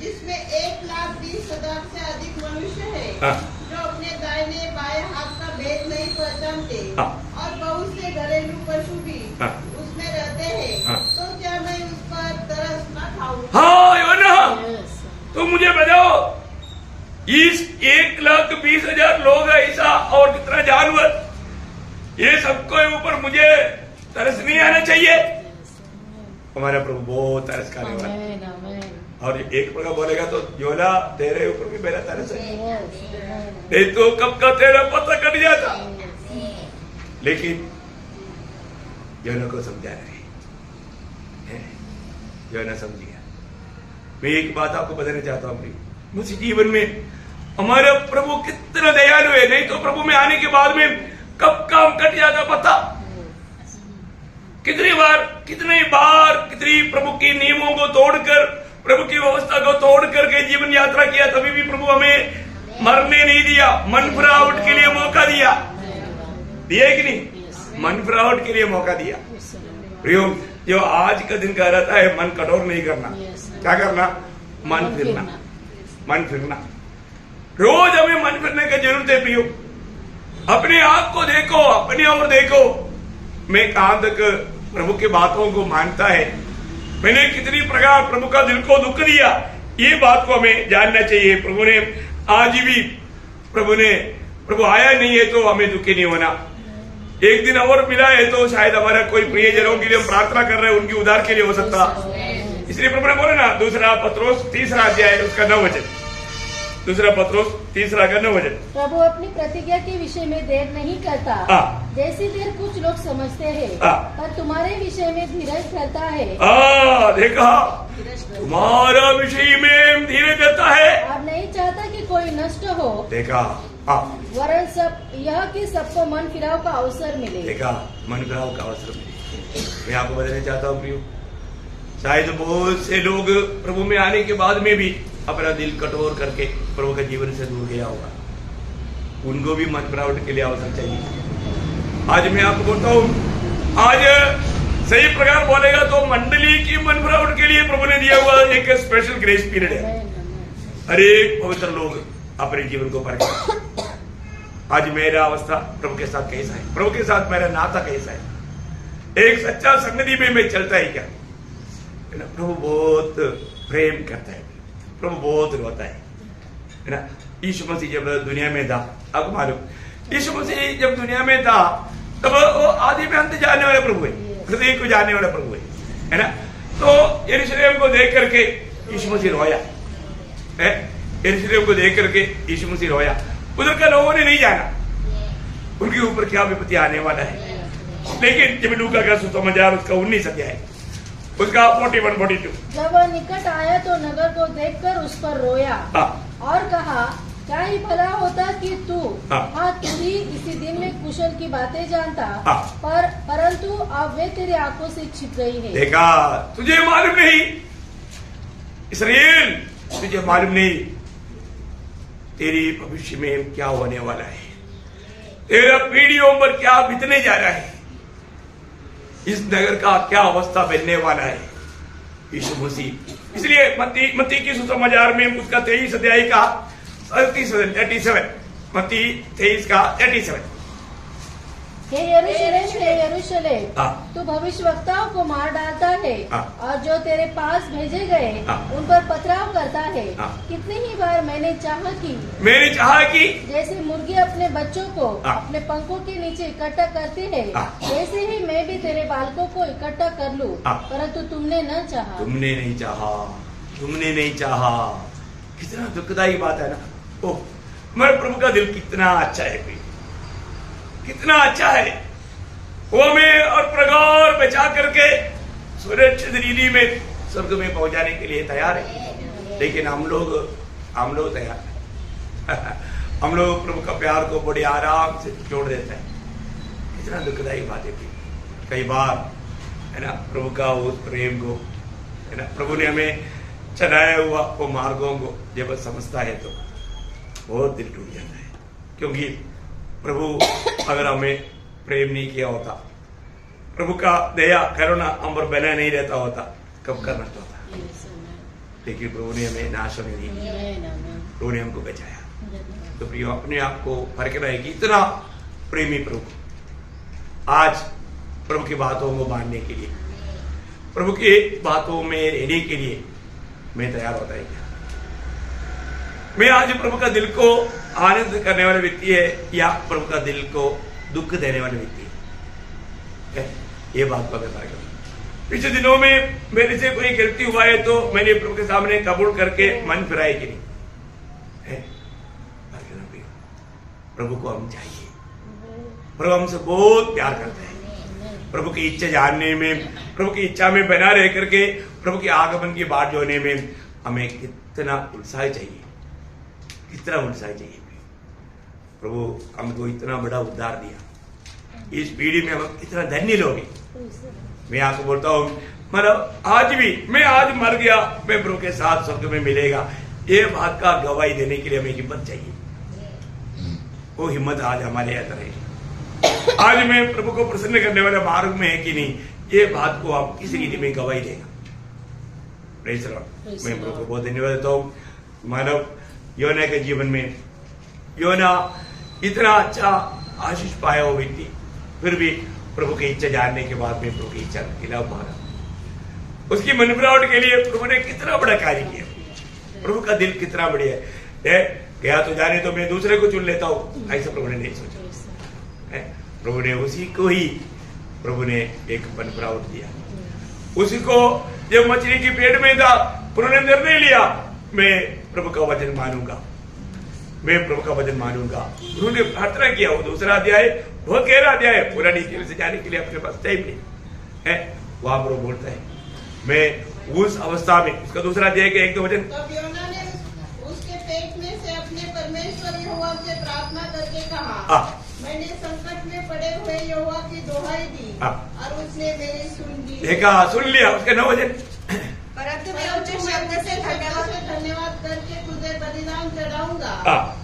जिसमें 1,20,000 से अधिक मनुष्य है, जो अपने दाहिने बाएं हाथ का भेद नहीं पहचानते, और बहुत से घरेलू पशु भी उसमें रहते हैं, तो क्या मैं उस पर तरस न खाऊं? हाँ योना, तो मुझे बताओ, इस 1,20,000 लोग ऐसा और कितना जानवर, ये सबको ऊपर मुझे तरस नहीं आना चाहिए? हमारा प्रभु बहुत तरस खाने वाला, और एक प्रकार बोलेगा तो योना तेरे ऊपर भी मेरा तरस है, नहीं तो कब का तेरा पता कट जाता। लेकिन योना को समझा रहे, योना समझ गया। मैं एक बात आपको बताना चाहता हूँ, मुझे जीवन में हमारे प्रभु कितना दयालु है, नहीं तो प्रभु में आने के बाद में कब काम कट जाता पता। कितनी बार कितनी प्रभु के नियमों को तोड़कर, प्रभु की व्यवस्था को तोड़ करके जीवन यात्रा किया, तभी भी प्रभु हमें मरने नहीं दिया, मन फिरावट के लिए मौका दिया कि नहीं? मन फिरावट के लिए मौका दिया। प्रियो, जो आज का दिन कह रहता है मन कठोर नहीं करना, क्या करना? मन फिरना। रोज हमें मन फिरने की जरूरत है प्रियो। अपने आप को देखो, अपने और देखो, मैं कहां तक प्रभु की बातों को मानता है, मैंने कितनी प्रकार प्रभु का दिल को दुख दिया, ये बात को हमें जानना चाहिए। प्रभु ने आज भी प्रभु आया नहीं है तो हमें दुखी नहीं होना। एक दिन और मिला है तो शायद हमारा कोई प्रियजनों के लिए हम प्रार्थना कर रहे हैं, उनकी उद्धार के लिए हो सकता। इसलिए प्रभु ने बोला ना, 2 पत्रोस 3 अध्याय उसका 9 वचन, 2 पत्रोस 3 वचन, प्रभु अपनी प्रतिज्ञा के विषय में देर नहीं करता, जैसी देर कुछ लोग समझते हैं, पर तुम्हारे विषय में धीरज धरता है। देखा, तुम्हारा विषय में धीरज धरता है और नहीं चाहता कि कोई नष्ट हो। देखा, वरन यह कि सबको मन फिराव का अवसर मिले। देखा, मन फिराव का अवसर मिले। मैं आपको बताना चाहता हूँ प्रियो, शायद बहुत से लोग प्रभु में आने के बाद में भी अपना दिल कठोर करके प्रभु के जीवन से दूर गया होगा, उनको भी मन फिरावट के लिए अवसर चाहिए। आज मैं आपको बोलता हूँ, आज सही प्रकार बोलेगा तो मंडली की मन फिरावट के लिए प्रभु ने दिया हुआ एक स्पेशल ग्रेस पीरियड है। हर एक पवित्र लोग अपने जीवन को परखें। आज मेरा अवस्था प्रभु के साथ कैसा है, प्रभु के साथ मेरा नाता कैसा है, एक सच्चा सन्निधि में मैं चलता है क्या? प्रभु बहुत प्रेम करता है, प्रभु बहुत रोता है ना। यीशु मसीह जब दुनिया में था, आपको मालूम, यीशु मसीह जब दुनिया में था तब वो आदि में अंत जाने वाला प्रभु है, हृदय को जाने वाला प्रभु है ना। तो यरूशलेम को देख करके यीशु मसीह रोया, यरूशलेम को देख करके यीशु मसीह रोया। उधर का लोगों ने नहीं जाना उनके ऊपर क्या विपत्ति आने वाला है। लेकिन जब लूका का सुसमाचार उसका 19 अध्याय उसका 41-42, जब वह निकट आया तो नगर को देखकर उस पर रोया और कहा, क्या ही भला होता कि तू तू ही इसी दिन में कुशल की बातें जानता, परंतु अब वे तेरी आंखों से छिप गई है। देखा, तुझे मालूम नहीं इस्राएल, तुझे मालूम नहीं तेरी भविष्य में क्या होने वाला है, तेरा पीढ़ियों पर क्या बीतने जा रहा है, इस नगर का क्या अवस्था बनने वाला है। यीशु मसीह, इसलिए मत्ती की सुसमाचार में उसका 23 अध्याय का 37, मत्ती 23 का 37, हे यरूशलेम, तू भविष्यवक्ताओं को मार डालता है और जो तेरे पास भेजे गए उन पर पथराव करता है। कितनी ही बार मैंने चाहा कि जैसे मुर्गी अपने बच्चों को अपने पंखों के नीचे इकट्ठा करती है, वैसे ही मैं भी तेरे बालकों को इकट्ठा कर लूं, परंतु तुमने न चाहा। तुमने नहीं चाहा। कितना दुखदायी बात है ना। ओह, हमारे प्रभु का दिल कितना अच्छा है, कितना अच्छा है। वो हमें और प्रगार बचा करके सुरक्षित रीति में स्वर्ग में पहुंचाने के लिए तैयार है। लेकिन हम लोग तैयार हैं। हम लोग प्रभु का प्यार को बड़े आराम से छोड़ देते हैं। कितना दुखदायी बात है। कई बार है ना, प्रभु का उस प्रेम को है ना, प्रभु ने हमें चलाया हुआ वो मार्गों को जब समझता है तो बहुत दिल टूट जाता है। क्योंकि प्रभु अगर हमें प्रेम नहीं किया होता, प्रभु का दया करुणा हम पर बना नहीं रहता होता, कब का नष्ट होता। लेकिन प्रभु ने हमें नाश होने नहीं दिया, प्रभु ने हमको बचाया। तो प्रियो, अपने आप को परखना है कि इतना प्रेमी प्रभु आज प्रभु की बातों को मानने के लिए, प्रभु की बातों में रहने के लिए मैं तैयार होता है क्या? मैं आज प्रभु का दिल को आनंद करने वाला व्यक्ति है या प्रभु का दिल को दुख देने वाला व्यक्ति है? ये बात को मैं पता करूं। पिछले दिनों में मेरे से कोई गलती हुआ है तो मैंने प्रभु के सामने कबूल करके मन फिराए कि नहीं है? प्रभु को हम चाहिए, प्रभु हमसे बहुत प्यार करते हैं। प्रभु की इच्छा जानने में, प्रभु की इच्छा में बना रह करके प्रभु के आगमन की बात जोने में हमें कितना उत्साह चाहिए। कितना उत्साह चाहिए प्रभु हमको इतना बड़ा उद्धार दिया। इस पीढ़ी में हम कितना धन्य लोग हैं। मैं आपको बोलता हूँ मतलब आज भी मैं आज मर गया मैं प्रभु के साथ स्वर्ग में मिलेगा, ये बात का गवाही देने के लिए हमें हिम्मत चाहिए। वो हिम्मत आज हमारे अंदर है। आज मैं प्रभु को प्रसन्न करने वाले मार्ग में है कि नहीं, ये बात को आप किसी रीति में गवाही देगा। Praise the Lord. मैं प्रभु को बहुत धन्यवाद देता हूँ। मानव योना के जीवन में योना इतना अच्छा आशीष पाया हो व्यक्ति, फिर भी प्रभु की इच्छा जानने के बाद में प्रभु की इच्छा के खिलाफ भागा। उसकी मनफरावट के लिए प्रभु ने कितना बड़ा कार्य किया। प्रभु का दिल कितना बढ़िया है। गया तो जाने तो मैं दूसरे को चुन लेता हूँ, ऐसा प्रभु ने नहीं सोचा। प्रभु ने उसी को ही प्रभु ने एक मनफरावट दिया। उसी को जब मछली की पेट में था प्रभु ने निर्णय लिया मैं प्रभु का वचन मानूंगा, मैं प्रभु का वचन मानूंगा। उन्होंने प्रार्थना किया। वो दूसरा अध्याय बहुत गहरा अध्याय है, पूरा डिटेल से जाने के लिए अपने पास टाइम नहीं है। वहां प्रभु बोलता है मैं उस अवस्था में, उसका दूसरा अध्याय के 1-2 वचन। तब योना ने उसके पेट में से अपने परमेश्वर यहोवा से प्रार्थना करके कहा, मैंने संकट में पड़े हुए यहोवा की दोहाई दी और उसने मेरी सुन ली। देखा, सुन लिया। उसका 9 वचन। परंतु मैं ऊंचे शब्द से धन्यवाद करके तुझे बलिदान चढ़ाऊंगा।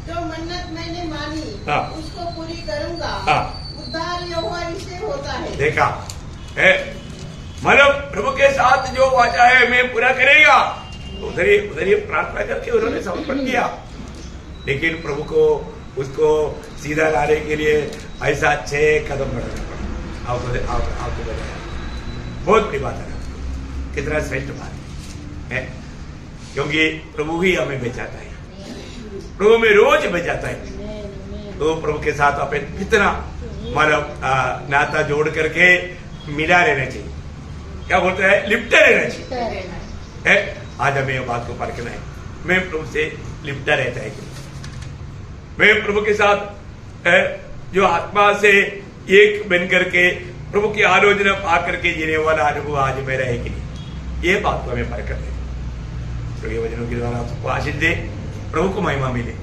जो मन्नत मैंने मानी उसको पूरी करूंगा। उद्धार यहोवा इससे होता है। देखा है मतलब प्रभु के साथ जो वाचा है मैं पूरा करेगा। उधर ही प्रार्थना करके उन्होंने समर्पण किया। लेकिन प्रभु को उसको सीधा लाने के लिए ऐसा 6 कदम बढ़ाना पड़ा। आपको बताया बहुत बड़ी बात है, कितना श्रेष्ठ बात है। क्योंकि प्रभु ही हमें बचाता है, प्रभु में रोज बचाता है। तो प्रभु के साथ अपन कितना मतलब नाता जोड़ करके मिला रहना चाहिए। क्या बोलते हैं, लिपटा रहना चाहिए। आज हमें ये बात को परखना है, मैं प्रभु से लिपटा रहता है कि मैं प्रभु के साथ जो आत्मा से एक बन करके प्रभु की आलोचना पा करके जीने वाला अनुभव आज मेरा है कि नहीं, ये बात को हमें परखना है। तो ये वचनों के द्वारा आप सबको आशीष दे, प्रभु को महिमा मिले।